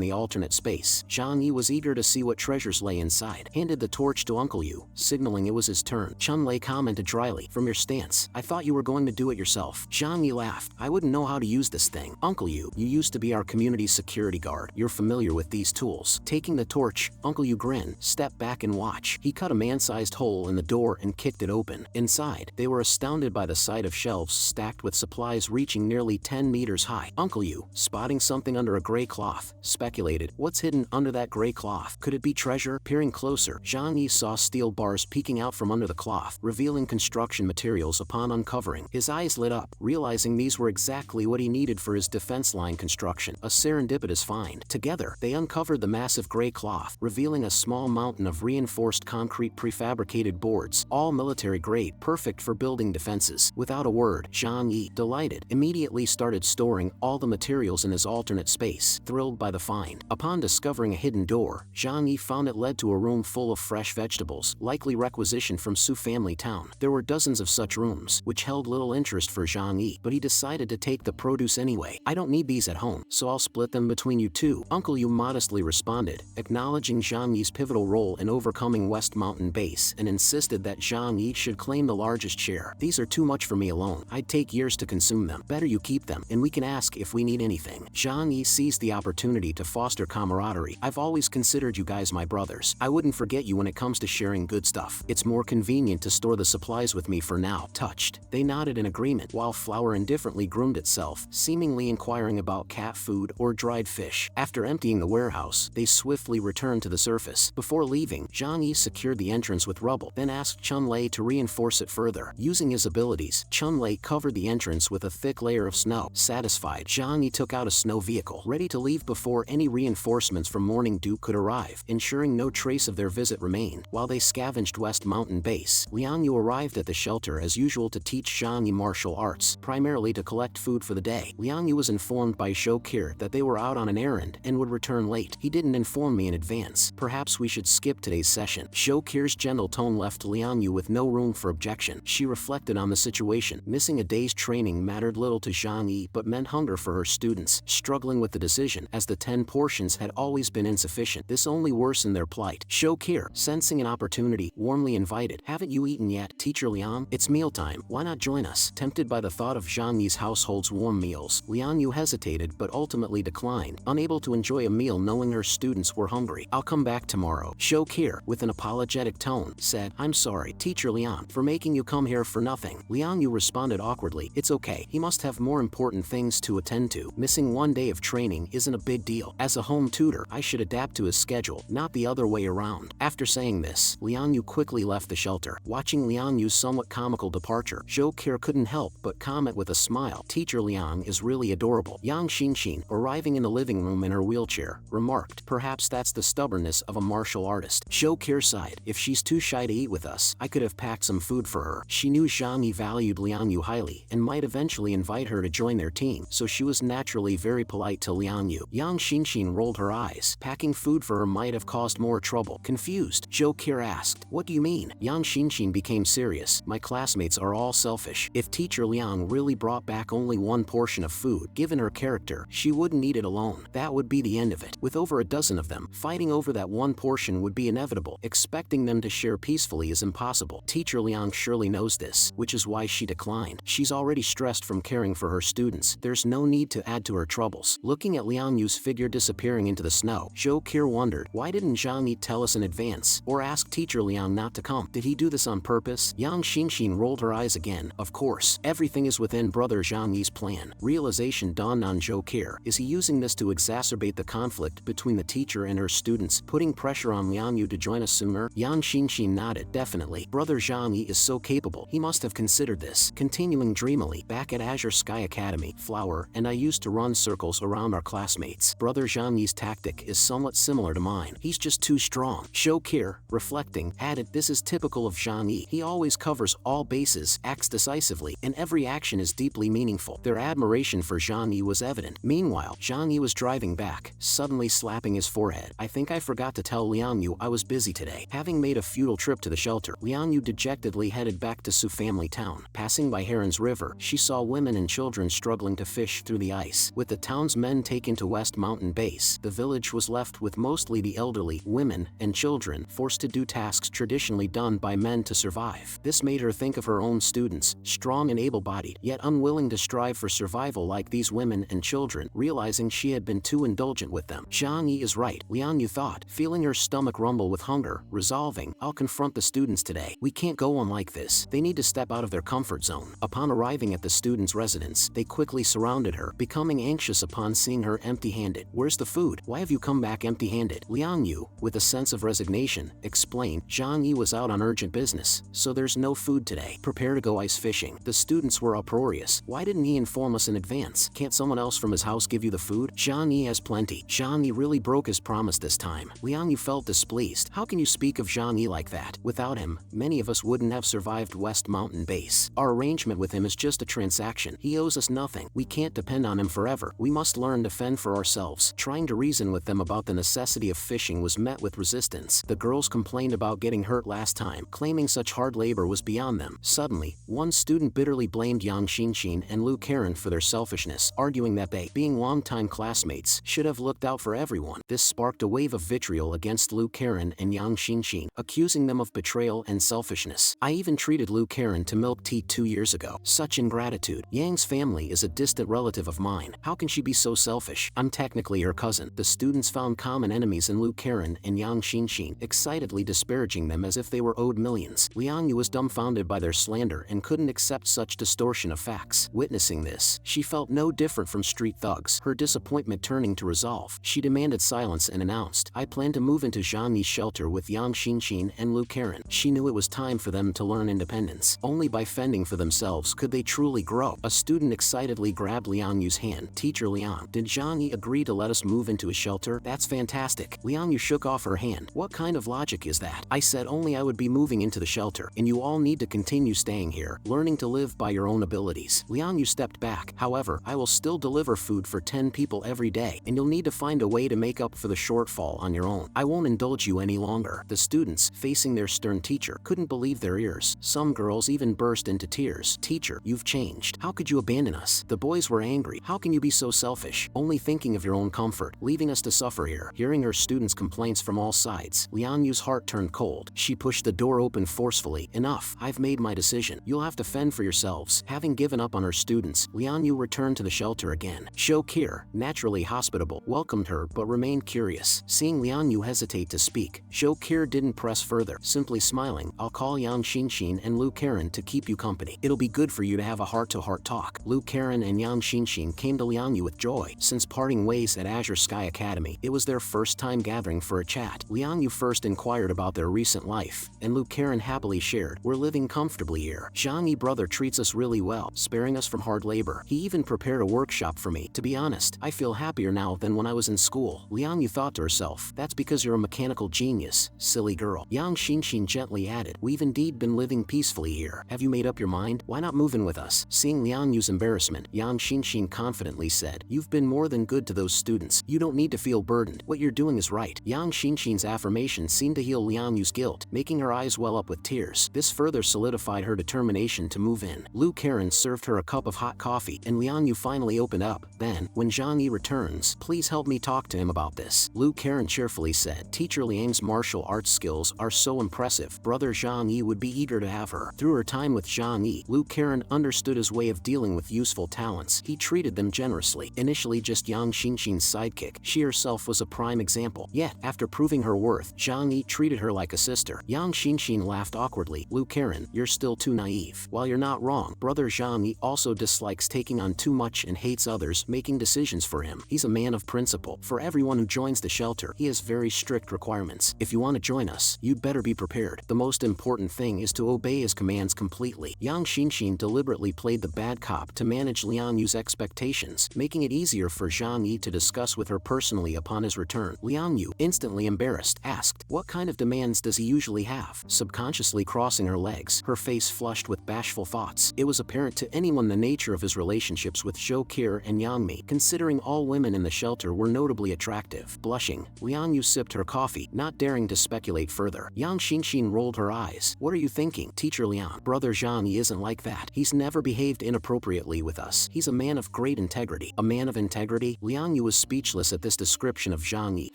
the alternate space, Jangi was eager to see what treasures lay inside. Handed the torch to Uncle Yu, signaling it was his turn. Chun-Lei commented dryly, "From your stance, I thought you were going to do it yourself." Jangi laughed. "I wouldn't know how to use this thing." "Uncle Yu, you used to be our community security guard. You're familiar with these tools." Taking the torch, Uncle Yu grinned. "Step back and watch." He cut a man-sized hole in the door and kicked it open. Inside, they were astounded by the sight of shelves stacked with supplies reaching nearly 10 meters high. Uncle Yu, spotting something under a gray cloth, speculated, "What's hidden under that gray cloth? Could it be treasure?" Peering closer, Jangi saw steel bars peeking out from under the cloth, revealing construction materials. Upon uncovering, his eyes lit up, realizing these were exactly what he needed for his defense line construction. A serendipitous find. Together, they uncovered the massive gray cloth, revealing a small mountain of reinforced concrete prefabricated boards, all military grade, perfect for building defenses. Without a word, Jangi, delighted, immediately started storing all the materials in his alternate space, thrilled by the find. Upon discovering a hidden door, Jangi found it led to a room full of fresh vegetables, likely requisitioned from Su family town. There were dozens of such rooms, which held little interest for Jangi, but he decided to take the produce anyway. "I don't need these at home, so I'll split them between you two," Uncle Yu modestly responded, acknowledging Jangi's pivotal role in overcoming West Mountain Base, and insisted that Jangi should claim the largest share. "These are too much for me alone. I'd take years to consume them. Better you keep them, and we can ask if we need anything." Jangi seized the opportunity to foster camaraderie. "I've always considered you guys my brothers. I wouldn't forget you when it comes to sharing good stuff. It's more convenient to store the supplies with me for now." Touched, they nodded in agreement, while Flower indifferently groomed itself, seemingly inquiring about cat food or dried fish. After emptying the warehouse, they swiftly returned to the surface. Before leaving, Jangi secured the entrance with rubble, then asked Chun-Lei to reinforce it further. Using his abilities, Chun-Lei covered the entrance with a thick layer of snow. Satisfied, Jangi took out a snow vehicle, ready to leave before any reinforcements from Morning Dew could arrive, ensuring no trace of their visit remained. While they scavenged West Mountain Base, Liang Yu arrived at the shelter as usual to teach Jangi martial arts, primarily to collect food for the day. Liang Yu was informed by Shokir that they were out on an errand and would return late. "He didn't inform me in advance. Perhaps we should skip today's session." Shokir's gentle tone left Liang Yu with no room for objection. She reflected on the situation. Missing a day's training mattered little to Jangi but meant hunger for her students, struggling with the decision as the 10 portions had always been insufficient. This only worsened their plight. Shokir, sensing an opportunity, warmly invited, "Haven't you eaten yet, Teacher Liang? It's mealtime. Why not join us?" Tempted by the thought of Jangi's household's warm meals, Liang Yu hesitated but ultimately declined, unable to enjoy a meal knowing her students were hungry. "I'll come back tomorrow." Shokir, with an apologetic tone, said, "I'm sorry, Teacher Liang, for making you come here for nothing." Liang Yu responded awkwardly, "It's okay. He must have more important things to attend to. Missing one day of training isn't a big deal. As a home tutor, I should adapt to his schedule, not the other way around." After saying this, Liang Yu quickly left the shelter. Watching Liang Yu's somewhat comical departure, Shokir couldn't help but comment with a smile, "Teacher Liang is really adorable." Shin Shin, arriving in the living room in her wheelchair, remarked, "Perhaps that's the stubbornness of a martial artist." Shokir sighed, "If she's too shy to eat with us, I could have packed some food for her." She knew Jangi valued Liang Yu highly and might eventually invite her to join their team, so she was naturally very polite to Liang Yu. Shin Shin rolled her eyes. Packing food for her might have caused more trouble. Confused, Shokir asked, "What do you mean?" Shin Shin became serious. "My classmates are all selfish. If Teacher Liang really brought back only one portion of food, given her character, she wouldn't eat it alone. That would be the end of it. With over a dozen of them, fighting over that one portion would be inevitable. Expecting them to share peacefully is impossible. Teacher Liang surely knows this, which is why she declined. She's already stressed from caring for her students. There's no need to add to her troubles." Looking at Liang Yu's figure disappearing into the snow, Shokir wondered, why didn't Jangi tell us in advance, or ask Teacher Liang not to come? Did he do this on purpose? Shin Shin rolled her eyes again. Of course, everything is within Brother Jangi's plan. Realization dawned on Shokir. Is he using this to exacerbate the conflict between the teacher and her students, putting pressure on Liang Yu to join us sooner? Shin Shin nodded. "Definitely. Brother Jangi is so capable. He must have considered this." Continuing dreamily, "Back at Azure Sky Academy, Flower and I used to run circles around our classmates. Brother Jangi's tactic is somewhat similar to mine. He's just too strong." Shokir, reflecting, added, "This is typical of Jangi. He always covers all bases, acts decisively, and every action is deeply meaningful." Their admiration for Jangi was evident. Meanwhile, Jangi was driving back, suddenly slapping his forehead. "I think I forgot to tell Liang Yu I was busy today." Having made a futile trip to the shelter, Liang Yu dejectedly headed back to Su family town. Passing by Heron's River, she saw women and children struggling to fish through the ice. With the town's men taken to West Mountain Base, the village was left with mostly the elderly, women, and children, forced to do tasks traditionally done by men to survive. This made her think of her own students, strong and able-bodied, yet unwilling to strive for survival like these women and children, realizing she had been too indulgent with them. Jangi is right, Liang Yu thought, feeling her stomach rumble with hunger, resolving, "I'll confront the students today. We can't go on like this. They need to step out of their comfort zone." Upon arriving at the students' residence, they quickly surrounded her, becoming anxious upon seeing her empty-handed. "Where's the food? Why have you come back empty-handed?" Liang Yu, with a sense of resignation, explained, "Jangi was out on urgent business, so there's no food today. Prepare to go ice fishing." The students were uproarious. "Why didn't he inform us in advance? Can't someone else from his house give you the food? Jangi has plenty." Jangi really broke his promise this time. Liang Yu felt displeased. "How can you speak of Jangi like that? Without him, many of us wouldn't have survived West Mountain Base. Our arrangement with him is just a transaction. He owes us nothing. We can't depend on him forever. We must learn to fend for ourselves." Trying to reason with them about the necessity of fishing was met with resistance. The girls complained about getting hurt last time, claiming such hard labor was beyond them. Suddenly, one student bitterly blamed Shin Shin and Lu Karen for their selfishness, arguing that they, being longtime classmates, should have looked out for everyone. This sparked a wave of vitriol against Lu Karen and Shin Shin, accusing them of betrayal and selfishness. "I even treated Lu Karen to milk tea 2 years ago. Such ingratitude. Yang's family is a distant relative of mine. How can she be so selfish? I'm technically her cousin." The students found common enemies in Lu Karen and Shin Shin, excitedly disparaging them as if they were owed millions. Liang Yu was dumbfounded by their slander and couldn't accept such distortion of facts. Witnessing this, she felt no different from street thugs, her disappointment turning to resolve. She demanded silence and announced, "I plan to move into Jangi's shelter with Shin Shin and Lu Karen." She knew it was time for them to learn independence. Only by fending for themselves could they truly grow. A student excitedly grabbed Liang Yu's hand. "Teacher Liang, did Jangi agree to let us move into his shelter?" "That's fantastic." Liang Yu shook off her hand. "What kind of logic is that? I said only I would be moving into the shelter, and you all need to continue staying here, learning to live by your own abilities." Liang Yu stepped back. "However, I will still deliver food for 10 people every day, and you'll need to find a way to make up for the shortfall on your own. I won't indulge you any longer." The students, facing their stern teacher, couldn't believe their ears. Some girls even burst into tears. Teacher, you've changed. How could you abandon us? The boys were angry. How can you be so selfish? Only thinking of your own comfort, leaving us to suffer here. Hearing her students' complaints from all sides, Liang Yu's heart turned cold. She pushed the door open forcefully. Enough. I've made my decision. You'll have to fend for yourselves. Having given up on her students, Liang Yu returned to the shelter again. Shokir, naturally hospitable, welcomed her but remained curious. Seeing Liang Yu hesitate to speak, Shokir didn't press further, simply smiling. I'll call Yang Shinshin and Lu Karen to keep you company. It'll be good for you to have a heart-to-heart talk. Lu Karen and Yang Shinshin came to Liang Yu with joy. Since parting ways at Azure Sky Academy, it was their first time gathering for a chat. Liang Yu first inquired about their recent life, and Lu Karen happily shared, we're living comfortably here. Jangi brother treats us really well, sparing us from hard labor. He even prepared a workshop for me. To be honest, I feel happier now than when I was in school. Liang Yu thought to herself, that's because you're a mechanical genius, silly girl. Yang Shinshin gently added, we've indeed been living peacefully here. Have you made up your mind? Why not move in with us? Seeing Liang Yu's embarrassment, Yang Shinshin confidently said, you've been more than good to those students. You don't need to feel burdened. What you're doing is right. Yang Shinshin's affirmation seemed to heal Liang Yu's guilt, making her eyes well up with tears. This further solidified her determination to move in. Lu Karen served her a cup of hot coffee, and Liang Yu finally opened up. Then, when Jangi returns, please help me talk to him about this. Lu Karen cheerfully said, Teacher Liang's martial arts skills are so impressive. Brother Jangi would be eager to have her. Through her time with Jangi, Lu Karen understood his way of dealing with useful talents. He treated them generously. Initially just Yang Shinshin's sidekick, she herself was a prime example. Yet, after proving her worth, Jangi treated her like a sister. Yang Shinshin laughed awkwardly. Lu Karen, you're still too naive. While you're not wrong, Brother Jangi also dislikes taking on too much and hates others making decisions for him. He's a man of principle. For everyone who joins the shelter, he has very strict requirements. If you want to join us, you'd better be prepared. The most important thing is to obey his commands completely. Yang Shinshin deliberately played the bad cop to manage Liang Yu's expectations, making it easier for Jangi to discuss with her personally upon his return. Liang Yu, instantly embarrassed, asked, what kind of demands does he usually have? Subconsciously crossing her legs, her face flushed with bashful thoughts. It was apparent to anyone the nature of his relationships with Shokir and Yangmi, considering all women in the shelter were notably attractive. Blushing, Liang Yu sipped her coffee, not daring to speculate further. Yang Shinshin rolled her eyes. What are you thinking, Teacher Liang? Brother Jangi isn't like that. He's never behaved inappropriately with us. He's a man of great integrity. A man of integrity? Liang Yu was speechless at this description of Jangi,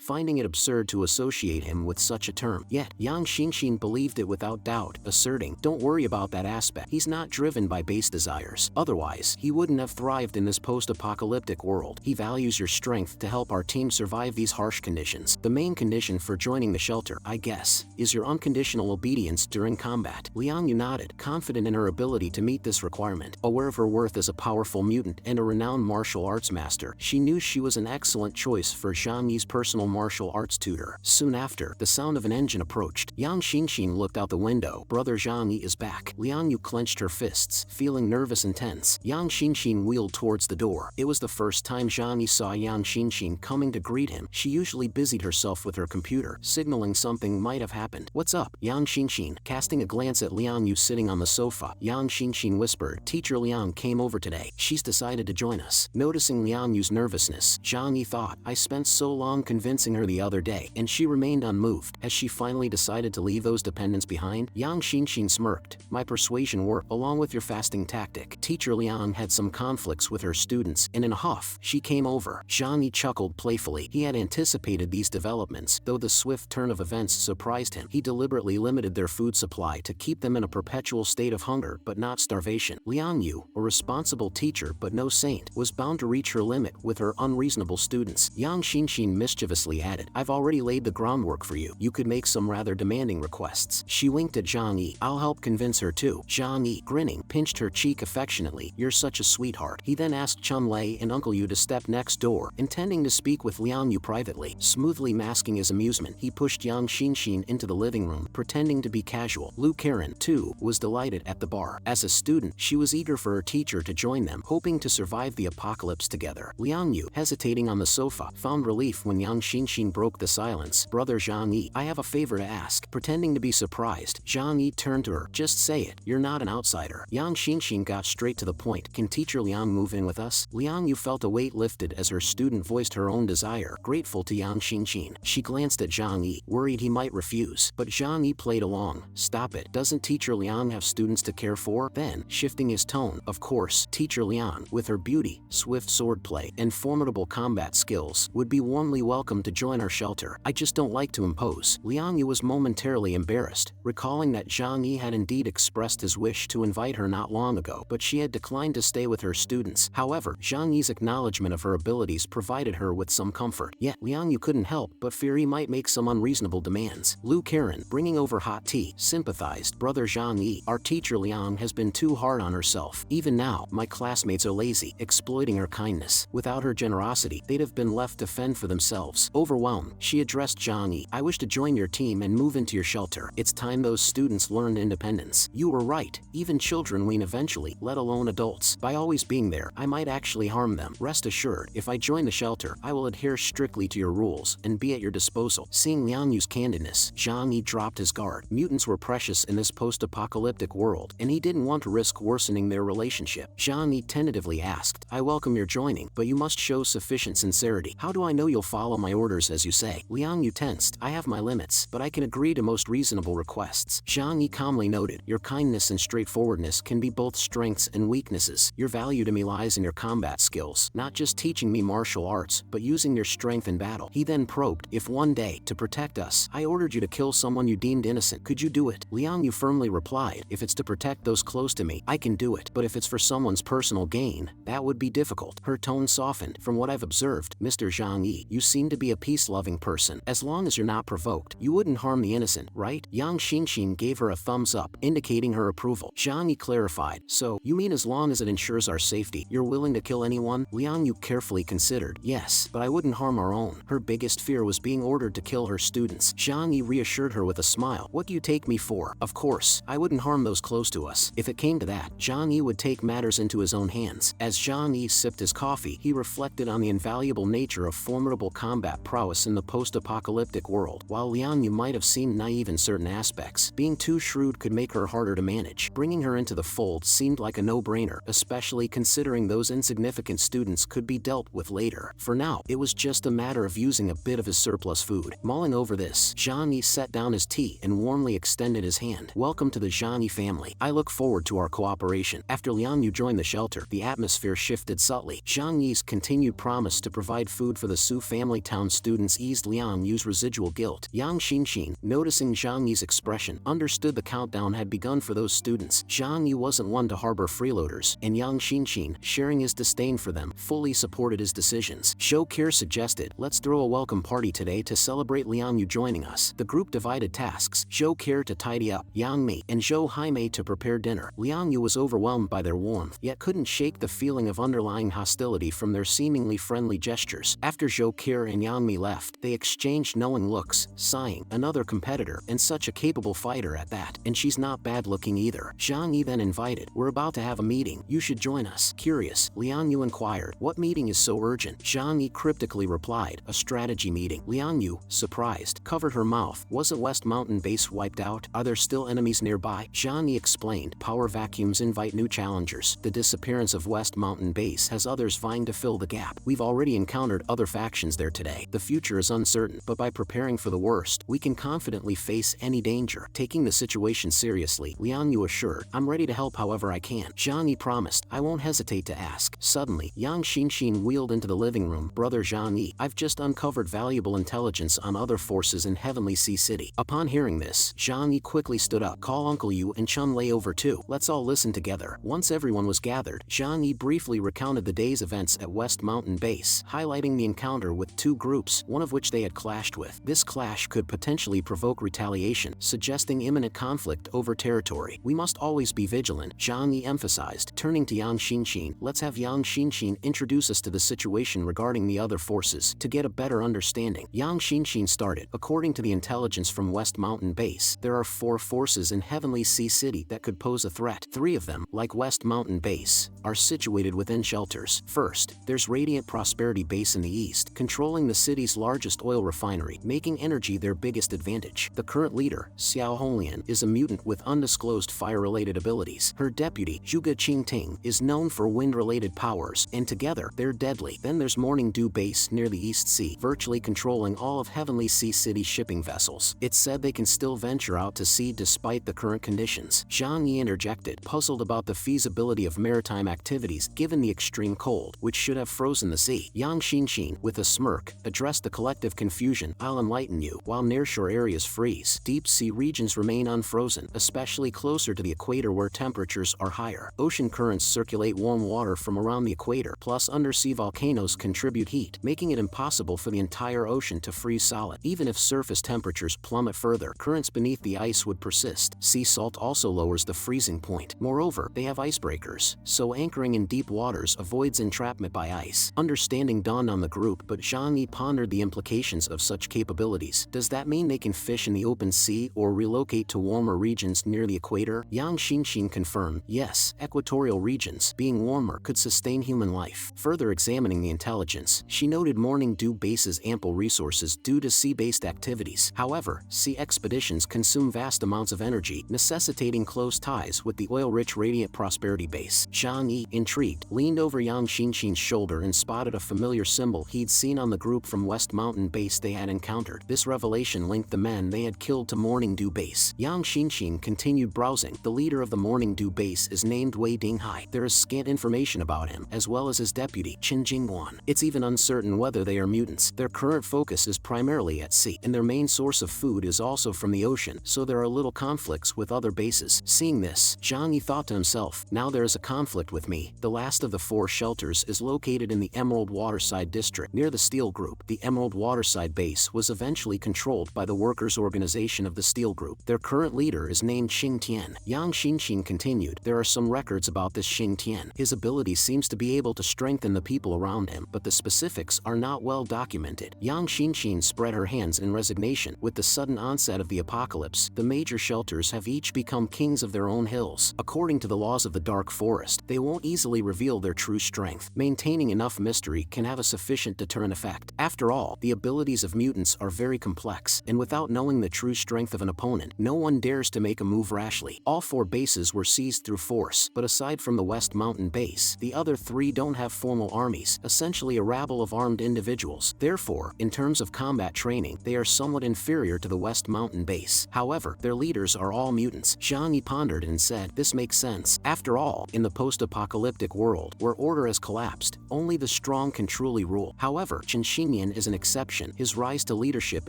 finding it absurd to associate him with such a term. Yet, Yang Shinshin believed it without doubt, asserting, don't worry about that aspect. He's not driven by base desires. Otherwise, he wouldn't have thrived in this post-apocalyptic world. He values your strength to help our team survive these harsh conditions. The main condition for joining the shelter, I guess, is your unconditional obedience during combat. Liang Yu nodded, confident in her ability to meet this requirement. Aware of her worth as a powerful mutant and a renowned martial arts master, she knew she was an excellent choice for Zhang personal martial arts tutor. Soon after, the sound of an engine approached. Yang Shinshin looked out the window. Brother Zhang is back. Liang Yu clenched her fists, feeling nervous and tense. Yang Shinshin wheeled towards the door. It was the first time Zhang saw Yang Shinshin coming to greet him. She usually busied herself with her computer, signaling something might have happened. What's up? Yang Shinshin, casting a glance at Liang Yu sitting on the sofa. Yang Shinshin whispered, Teacher Liang came over today. She's decided to join us. Noticing Liang Yu's nervousness, Zhang thought, I spent so long convincing her the other day, and she remained unmoved. Has she finally decided to leave those dependents behind? Yang Shinshin smirked. My persuasion worked, along with your fasting tactic. Teacher Liang had some conflicts with her students, and in a huff, she came over. Zhang chuckled playfully. He had anticipated these developments, though the swift turn of events surprised him. He deliberately limited their food supply to keep them in a perpetual state of hunger but not starvation. Liang Yu, a responsible teacher but no saint, was bound to reach her limit with her unreasonable students. Yang Shinshin mischievously added, I've already laid the groundwork for you. You could make some rather demanding requests. She winked at Zhang Yi. I'll help convince her too. Zhang Yi, grinning, pinched her cheek affectionately. You're such a sweetheart. He then asked Chun Lei and Uncle Yu to step next door, intending to speak with Liang Yu privately. Smoothly masking his amusement, he pushed Yang Shinshin into the living room, pretending to be casual. Lu Karen, too, was delighted at the bar. As a student, she was eager for her teacher to join them, hoping to survive the apocalypse together. Liang Yu, hesitating on the sofa, found relief when Yang Shinshin broke the silence. Brother Zhang Yi, I have a favor to ask. Pretending to be surprised, Zhang Yi turned to her. Just say it. You're not an outsider. Yang Shinshin got straight to the point. Can Teacher Liang move in with us? Liang Yu felt a weight lifted as her student voiced her own desire. Grateful to Yang Shinshin, she glanced at Zhang Yi, worried worried he might refuse. But Jangi played along. Stop it. Doesn't Teacher Liang have students to care for? Then, shifting his tone, of course, Teacher Liang, with her beauty, swift swordplay, and formidable combat skills, would be warmly welcome to join our shelter. I just don't like to impose. Liang Yu was momentarily embarrassed, recalling that Jangi had indeed expressed his wish to invite her not long ago, but she had declined to stay with her students. However, Jangi's acknowledgement of her abilities provided her with some comfort. Yet, Liang Yu couldn't help but fear he might make some unreasonable demands. Lu Karen, bringing over hot tea, sympathized. Brother Jangi, our teacher Liang has been too hard on herself. Even now, my classmates are lazy, exploiting her kindness. Without her generosity, they'd have been left to fend for themselves. Overwhelmed, she addressed Jangi. I wish to join your team and move into your shelter. It's time those students learned independence. You were right. Even children wean eventually, let alone adults. By always being there, I might actually harm them. Rest assured, if I join the shelter, I will adhere strictly to your rules and be at your disposal. Seeing Liang Yu's candidness, Jangi dropped his guard. Mutants were precious in this post-apocalyptic world, and he didn't want to risk worsening their relationship. Jangi tentatively asked, I welcome your joining, but you must show sufficient sincerity. How do I know you'll follow my orders as you say? Liang Yu tensed. I have my limits, but I can agree to most reasonable requests. Jangi calmly noted, your kindness and straightforwardness can be both strengths and weaknesses. Your value to me lies in your combat skills, not just teaching me martial arts, but using your strength in battle. He then probed, if one day, to protect us, I ordered you to kill someone you deemed innocent, could you do it? Liang Yu firmly replied, if it's to protect those close to me, I can do it, but if it's for someone's personal gain, that would be difficult. Her tone softened. From what I've observed, Mr. Jangi, you seem to be a peace-loving person. As long as you're not provoked, you wouldn't harm the innocent, right? Shin Shin gave her a thumbs up, indicating her approval. Jangi clarified, so, you mean as long as it ensures our safety, you're willing to kill anyone? Liang Yu carefully considered, yes, but I wouldn't harm our own. Her biggest fear was being ordered to kill her students. Jangi reassured her with a smile. What do you take me for? Of course, I wouldn't harm those close to us. If it came to that, Jangi would take matters into his own hands. As Jangi sipped his coffee, he reflected on the invaluable nature of formidable combat prowess in the post-apocalyptic world. While Liang Yu might have seemed naive in certain aspects, being too shrewd could make her harder to manage. Bringing her into the fold seemed like a no-brainer, especially considering those insignificant students could be dealt with later. For now, it was just a matter of using a bit of his surplus food. Mulling over this, Jangi set down his tea and warmly extended his hand. Welcome to the Jangi family. I look forward to our cooperation. After Liang Yu joined the shelter, the atmosphere shifted subtly. Jangi's continued promise to provide food for the Su family town students eased Liang Yu's residual guilt. Shin Shin, noticing Jangi's expression, understood the countdown had begun for those students. Jangi wasn't one to harbor freeloaders, and Shin Shin, sharing his disdain for them, fully supported his decisions. Zhou Kir suggested, let's throw a welcome party today to celebrate Liang Yu joining us. The group divided tasks, Zhou Kir to tidy up, Yang Mi and Zhou Haimei to prepare dinner. Liang Yu was overwhelmed by their warmth, yet couldn't shake the feeling of underlying hostility from their seemingly friendly gestures. After Zhou Kir and Yang Mi left, they exchanged knowing looks, sighing, another competitor, and such a capable fighter at that. And she's not bad looking either. Jangi then invited, we're about to have a meeting, you should join us. Curious, Liang Yu inquired, what meeting is so urgent? Jangi cryptically replied, a strategy meeting. Liang Yu, surprised, covered her mouth. Wasn't West Mountain Base wiped out? Are there still enemies nearby? Jangi explained, power vacuums invite new challengers. The disappearance of West Mountain Base has others vying to fill the gap. We've already encountered other factions there today. The future is uncertain, but by preparing for the worst, we can confidently face any danger. Taking the situation seriously, Liang Yu assured, I'm ready to help however I can. Jangi promised, I won't hesitate to ask. Suddenly, Shin Shin wheeled into the living room. Brother Jangi, I've just uncovered valuable intelligence on other forces in Heavenly Sea City. Upon hearing this, Jangi quickly stood up. Call Uncle Yu and Chun Lei over too. Let's all listen together. Once everyone was gathered, Jangi briefly recounted the day's events at West Mountain Base, highlighting the encounter with two groups, one of which they had clashed with. This clash could potentially provoke retaliation, suggesting imminent conflict over territory. We must always be vigilant, Jangi emphasized. Turning to Shin Shin, let's have Shin Shin introduce us to the situation regarding the other forces, to get a better understanding. Shin Shin started. According to the intelligence from West Mountain Base, there are 4 forces in Heavenly Sea City that could pose a threat. 3 of them, like West Mountain Base, are situated within shelters. First, there's Radiant Prosperity Base in the east, controlling the city's largest oil refinery, making energy their biggest advantage. The current leader, Xiao Honglian, is a mutant with undisclosed fire-related abilities. Her deputy, Zhuge Qingting, is known for wind-related powers, and together, they're deadly. Then there's Morning Dew Base near the East Sea, virtually controlling all of Heavenly Sea City heavy shipping vessels. It's said they can still venture out to sea despite the current conditions. Jangi interjected, puzzled about the feasibility of maritime activities given the extreme cold, which should have frozen the sea. Shin Shin, with a smirk, addressed the collective confusion. I'll enlighten you. While nearshore areas freeze, deep sea regions remain unfrozen, especially closer to the equator where temperatures are higher. Ocean currents circulate warm water from around the equator, plus undersea volcanoes contribute heat, making it impossible for the entire ocean to freeze solid. Even if surface temperatures plummet further, currents beneath the ice would persist. Sea salt also lowers the freezing point. Moreover, they have icebreakers, so anchoring in deep waters avoids entrapment by ice. Understanding dawned on the group, but Jangi pondered the implications of such capabilities. Does that mean they can fish in the open sea or relocate to warmer regions near the equator? Shin Shin confirmed, yes, equatorial regions, being warmer, could sustain human life. Further examining the intelligence, she noted Morning Dew Base's ample resources due to sea-based activities. However, sea expeditions consume vast amounts of energy, necessitating close ties with the oil-rich Radiant Prosperity Base. Jangi, intrigued, leaned over Shin Shin's shoulder and spotted a familiar symbol he'd seen on the group from West Mountain Base they had encountered. This revelation linked the men they had killed to Morning Dew Base. Shin Shin continued browsing. The leader of the Morning Dew Base is named Wei Dinghai. There is scant information about him, as well as his deputy, Qin Jingguan. It's even uncertain whether they are mutants. Their current focus is primarily at sea, and their main source of food is also from the ocean, so there are little conflicts with other bases. Seeing this, Jangi thought to himself, now there is a conflict with me. The last of the 4 shelters is located in the Emerald Waterside district, near the Steel Group. The Emerald Waterside base was eventually controlled by the workers' organization of the Steel Group. Their current leader is named Xing Tian. Shin Shin continued, there are some records about this Xing Tian. His ability seems to be able to strengthen the people around him, but the specifics are not well documented. Shin Shin spread her hands in resignation. With the sudden onset of the apocalypse, the major shelters have each become kings of their own hills. According to the laws of the Dark Forest, they won't easily reveal their true strength. Maintaining enough mystery can have a sufficient deterrent effect. After all, the abilities of mutants are very complex, and without knowing the true strength of an opponent, no one dares to make a move rashly. All 4 bases were seized through force, but aside from the West Mountain Base, the other 3 don't have formal armies, essentially a rabble of armed individuals. Therefore, in terms of combat training, they are somewhat inferior to the West Mountain Base. However, their leaders are all mutants. Jangi pondered and said, this makes sense. After all, in the post-apocalyptic world, where order has collapsed, only the strong can truly rule. However, Qin Xinyan is an exception. His rise to leadership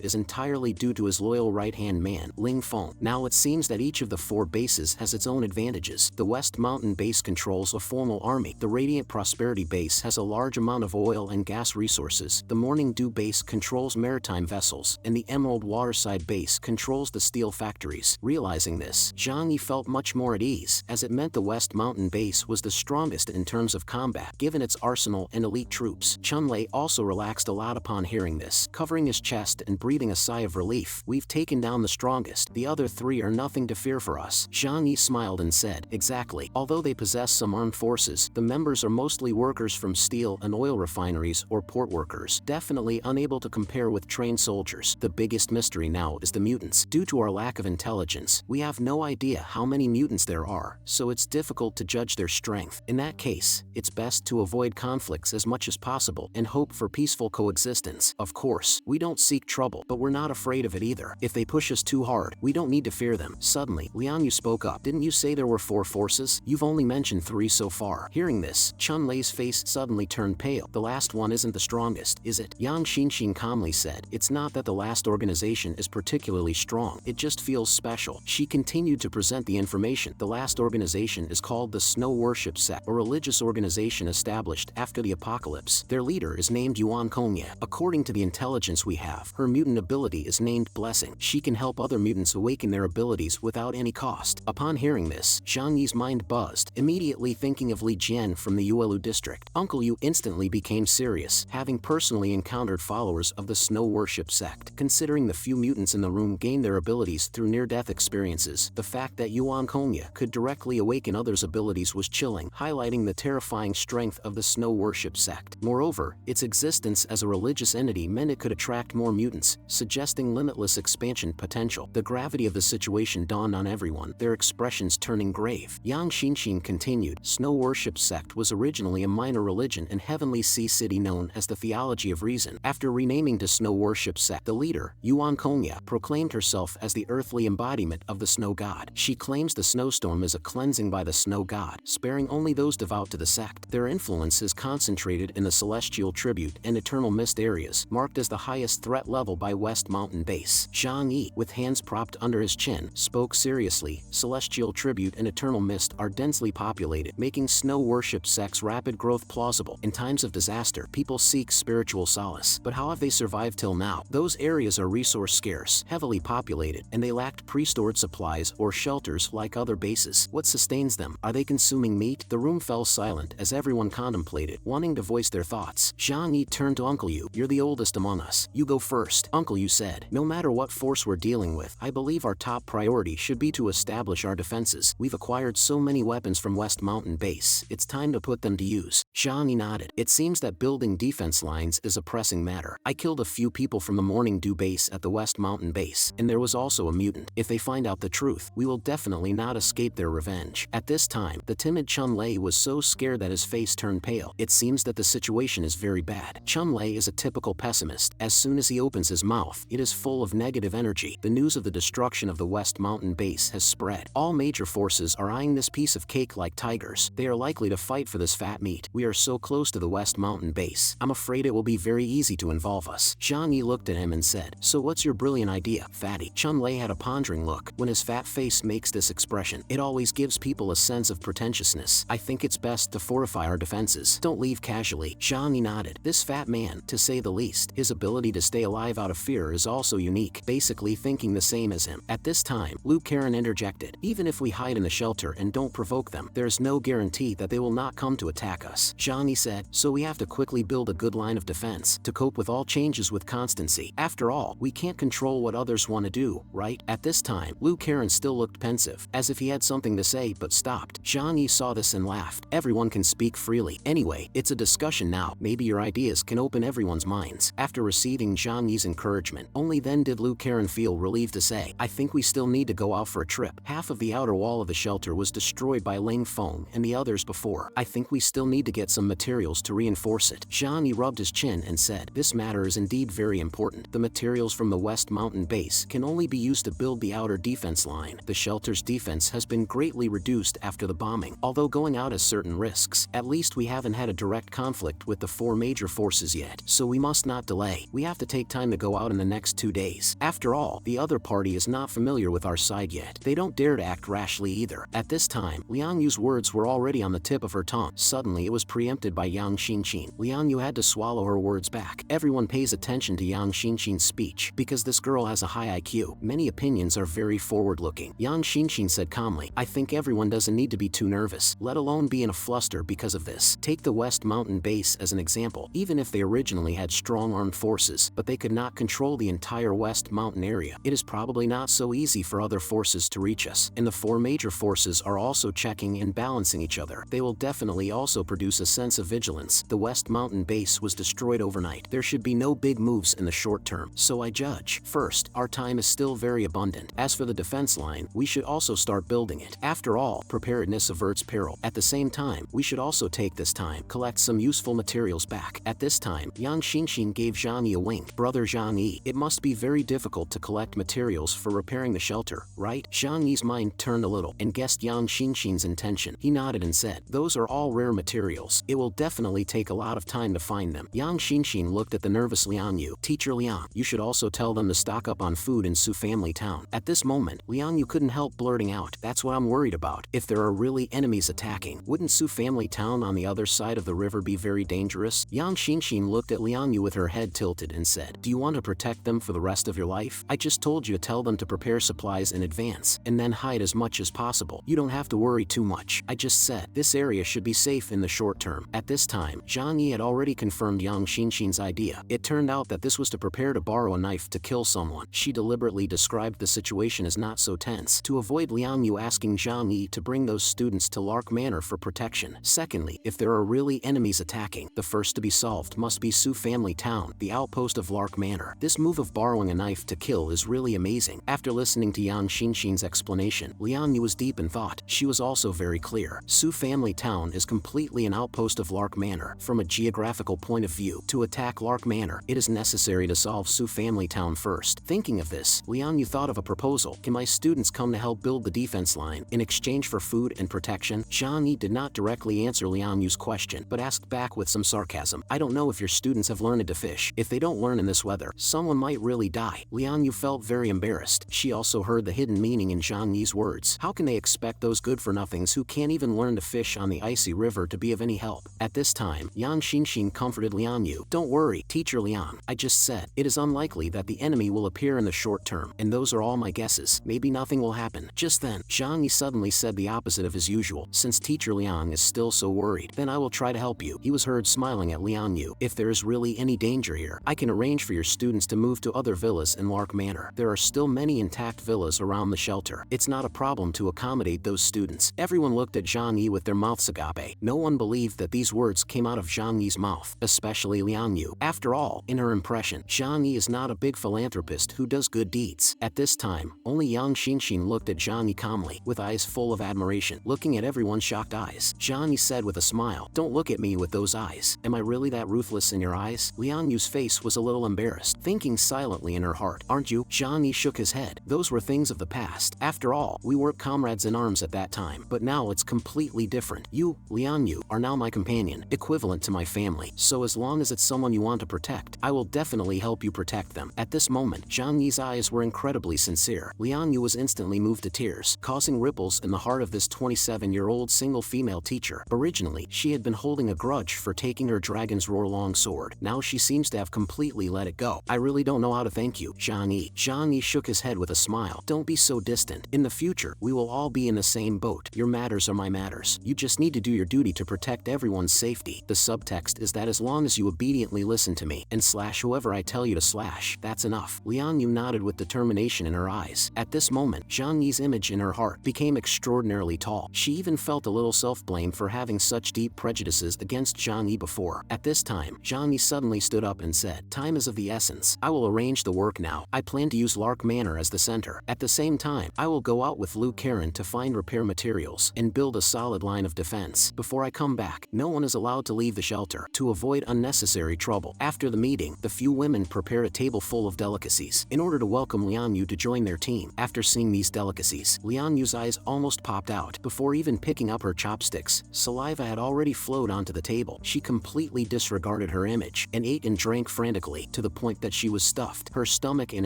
is entirely due to his loyal right-hand man, Ling Feng. Now it seems that each of the 4 bases has its own advantages. The West Mountain Base controls a formal army. The Radiant Prosperity Base has a large amount of oil and gas resources. The Morning Dew Base controls maritime vessels, and the Emerald Waterside Base controls the steel factories. Realizing this, Jangi felt much more at ease, as it meant the West Mountain Base was the strongest in terms of combat, given its arsenal and elite troops. Chunlei also relaxed a lot upon hearing this, covering his chest and breathing a sigh of relief. We've taken down the strongest. The other 3 are nothing to fear for us. Jangi smiled and said, exactly. Although they possess some armed forces, the members are mostly workers from steel and oil refineries or port workers, definitely unable to compare with trained soldiers. The biggest mystery now is the mutants. Due to our lack of intelligence, we have no idea how many mutants there are, so it's difficult to judge their strength. In that case, it's best to avoid conflicts as much as possible and hope for peaceful coexistence. Of course, we don't seek trouble, but we're not afraid of it either. If they push us too hard, we don't need to fear them. Suddenly, Liang Yu spoke up. Didn't you say there were 4 forces? You've only mentioned 3 so far. Hearing this, Chunlei's face suddenly turned pale. The last one isn't the strongest, is it? Shin Shin calmly said, it's not that the last organization is particularly strong, it just feels special. She continued to present the information. The last organization is called the Snow Worship Sect, a religious organization established after the apocalypse. Their leader is named Yuan Kongya. According to the intelligence we have, her mutant ability is named Blessing. She can help other mutants awaken their abilities without any cost. Upon hearing this, Zhang mind buzzed, immediately thinking of Li Jian from the Yuelu district. Uncle Yu instantly became serious, having personally encountered followers of the Snow Worship Sect. Considering the few mutants in the room gained their abilities through near-death experiences, the fact that Yuan Kongya could directly awaken others' abilities was chilling, highlighting the terrifying strength of the Snow Worship Sect. Moreover, its existence as a religious entity meant it could attract more mutants, suggesting limitless expansion potential. The gravity of the situation dawned on everyone, their expressions turning grave. Shin Shin continued, Snow Worship Sect was originally a minor religion in Heavenly Sea City known as the Theology of Reason. After renaming to Snow Worship Sect, the leader, Yuan Konya, proclaimed herself as the earthly embodiment of the snow god. She claims the snowstorm is a cleansing by the snow god, sparing only those devout to the sect. Their influence is concentrated in the celestial tribute and eternal mist areas, marked as the highest threat level by West Mountain Base. Jangi, with hands propped under his chin, spoke seriously. Celestial tribute and eternal mist are densely populated, making snow worship sect's rapid growth plausible. In times of disaster, people seek spiritual solace. But how have they survived till now? Those areas are resource scarce, heavily populated, and they lacked pre-stored supplies or shelters like other bases. What sustains them? Are they consuming meat? The room fell silent as everyone contemplated, wanting to voice their thoughts. Jangi turned to Uncle Yu. You're the oldest among us. You go first. Uncle Yu said, no matter what force we're dealing with, I believe our top priority should be to establish our defenses. We've acquired so many weapons from West Mountain Base. It's time to put them to use. Jangi nodded. It seems that building defense lines is a pressing matter. I killed a few people from the Morning Dew base at the West Mountain Base, and there was also a mutant. If they find out the truth, we will definitely not escape their revenge. At this time, the timid Chun-Lei was so scared that his face turned pale. It seems that the situation is very bad. Chun-Lei is a typical pessimist. As soon as he opens his mouth, it is full of negative energy. The news of the destruction of the West Mountain Base has spread. All major forces are eyeing this piece of cake like tigers. They are likely to fight for this fat meat. We are so close to the West Mountain Base. I'm afraid it will be very easy to involve us. Jangi looked at him and said, so what's your brilliant idea, fatty? Chun-Lei had a pondering look. When his fat face makes this expression, it always gives people a sense of pretentiousness. I think it's best to fortify our defenses. Don't leave casually. Jangi nodded. This fat man, to say the least, his ability to stay alive out of fear is also unique, basically thinking the same as him. At this time, Luke Karen interjected, even if we hide in the shelter and don't provoke them, there's no guarantee that they will not come to attack us. Jangi said, so we have to quickly build a good line of defense to cope with all changes with constancy. After all, we can't control what others want to do, right? At this time, Luke Karen still looked pensive, as if he had something to say but stopped. Jangi saw this and laughed. Everyone can speak freely. Anyway, it's a discussion now. Maybe your ideas can open everyone's minds. After receiving Jangi's encouragement, only then did Luke Karen feel relieved to say, I think we still need to go out for a trip. Half of the outer wall of the shelter was destroyed by Ling Feng and the others before. I think we still need to get some materials to reinforce it. Jangi rubbed his chin and said, this matter is indeed very important. The materials from the West Mountain Base can only be used to build the outer defense line. The shelter's defense has been greatly reduced after the bombing. Although going out has certain risks, at least we haven't had a direct conflict with the four major forces yet, so we must not delay. We have to take time to go out in the next 2 days. After all, the other party is not familiar with our side yet. They don't dare to act rashly either. At this time, Liang Yu's words were already on the tip of her tongue. Suddenly it was preempted by Yang Shin Shin. Liang Yu had to swallow her words back. Everyone pays attention to Yang Shin Shin's speech because this girl has a high IQ. Many opinions are very forward-looking. Yang Shin Shin said calmly, I think everyone doesn't need to be too nervous, let alone be in a fluster because of this. Take the West Mountain Base as an example. Even if they originally had strong armed forces, but they could not control the entire West Mountain area, it is probably not so easy for other forces to reach us. And the four major forces are also checking and balancing each other. They will definitely also produce a sense of vigilance. The West Mountain Base was destroyed overnight. There should be no big moves in the short term, so I judge. First, our time is still very abundant. As for the defense line, we should also start building it. After all, preparedness averts peril. At the same time, we should also take this time, collect some useful materials back. At this time, Yang Shin Shin gave Jangi a wink. Brother Jangi, it must be very difficult to collect materials for repairing the shelter, right? Jangi's mind turned a little and guessed Yang Shin Shin's intention. He nodded and said, those are all rare materials. It will definitely take a lot of time to find them. Yang Shin Shin looked at the nervous Liang Yu. Teacher Liang, you should also tell them to stock up on food in Su Family Town. At this moment, Liang Yu couldn't help blurting out, that's what I'm worried about. If there are really enemies attacking, wouldn't Su Family Town on the other side of the river be very dangerous? Yang Shin Shin looked at Liang Yu with her head tilted and said, do you want to protect them for the rest of your life? I just told you to tell them to prepare supplies in advance, and then hide as much as possible. You don't have to worry too much. I just said, this area should be safe in the short term. At this time, Jangi had already confirmed Yang Shin Shin's idea. It turned out that this was to prepare to borrow a knife to kill someone. She deliberately described the situation as not so tense, to avoid Liang Yu asking Jangi to bring those students to Lark Manor for protection. Secondly, if there are really enemies attacking, the first to be solved must be Su Family Town, the outpost of Lark Manor. This move of borrowing a knife to kill is really amazing. After listening to Yang Shin Shin's explanation, Liang Yu was deep in thought. She was also very clear. Su Family Town is completely an outpost of Lark Manor. From a geographical point of view, to attack Lark Manor, it is necessary to solve Su family town first. Thinking of this, Liang Yu thought of a proposal. Can my students come to help build the defense line in exchange for food and protection? Jangi did not directly answer Liang Yu's question, but asked back with some sarcasm. I don't know if your students have learned to fish. If they don't learn in this weather, someone might really die. Liang Yu felt very embarrassed. She also heard the hidden meaning in Jangi's words. How can they expect those good-for-nothings who can't even learn to fish on the icy river to be of any help? At this time, Shin Shin comforted Liang Yu. Don't worry, Teacher Liang. I just said, it is unlikely that the enemy will appear in the short term, and those are all my guesses. Maybe nothing will happen. Just then, Jangi suddenly said the opposite of his usual. Since Teacher Liang is still so worried, then I will try to help you. He was heard smiling at Liang Yu. If there is really any danger here, I can arrange for your students to move to other villas in Lark Manor. There are still many intact villas around the shelter. It's not a problem to accommodate those students. Everyone looked at Jangi with their mouths agape. No one believed that these words came out of Jangi's mouth, especially Liang Yu. After all, in her impression, Jangi is not a big philanthropist who does good deeds. At this time, only Shin Shin looked at Jangi calmly, with eyes full of admiration. Looking at everyone's shocked eyes, Jangi said with a smile, "Don't look at me with those eyes. Am I really that ruthless in your eyes?" Liang Yu's face was a little embarrassed, thinking silently in her heart, "Aren't you?" Jangi shook his head. Those were things of the past. After all, we weren't comrades in arms at that time, but now it's completely different. You, Liang Yu, are now my companion, equivalent to my family. So as long as it's someone you want to protect, I will definitely help you protect them. At this moment, Jangi's eyes were incredibly sincere. Liang Yu was instantly moved to tears, causing ripples in the heart of this 27-year-old single female teacher. Originally, she had been holding a grudge for taking her dragon's roar long sword. Now she seems to have completely let it go. I really don't know how to thank you, Jangi. Jangi shook his head with a smile. Don't be so distant. In the future, we will all be in the same boat. Your matters are my matters. You just need to do your duty to protect everyone's safety. The subtext is that as long as you obediently listen to me and slash whoever I tell you to slash, that's enough. Liang Yu nodded with determination in her eyes. At this moment, Jangi's image in her heart became extraordinarily tall. She even felt a little self-blame for having such deep prejudices against Jangi before. At this time, Jangi suddenly stood up and said, "Time is of the essence. I will arrange the work now. I plan to use Lark Manor as the center. At the same time, I will go out with Lu Karen to find repair materials and build a solid line of defense. Before I come back, no one is allowed to leave the shelter to avoid unnecessary trouble." After the meeting, the few women prepared a table full of delicacies in order to welcome Liang Yu to join their team. After seeing these delicacies, Liang Yu's eyes almost popped out. Before even picking up her chopsticks, saliva had already flowed onto the table. She completely disregarded her image and ate and drank frantically to the point that she was stuffed. Her stomach and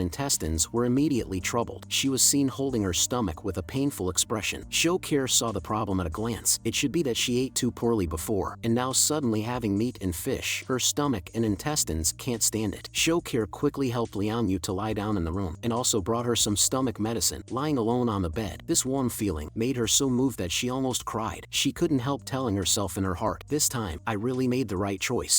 intestines were immediately troubled. She was seen holding her stomach with a painful expression. Shokir saw the problem at a glance. It should be that she ate too poorly before, and now suddenly having meat and fish, her stomach and intestines can't stand it. Shokir quickly helped Liang Yu to lie down in the room, and also brought her some stomach medicine. Lying alone on the bed, this warm feeling made her so moved that she almost cried. She couldn't help telling herself in her heart, "This time, I really made the right choice."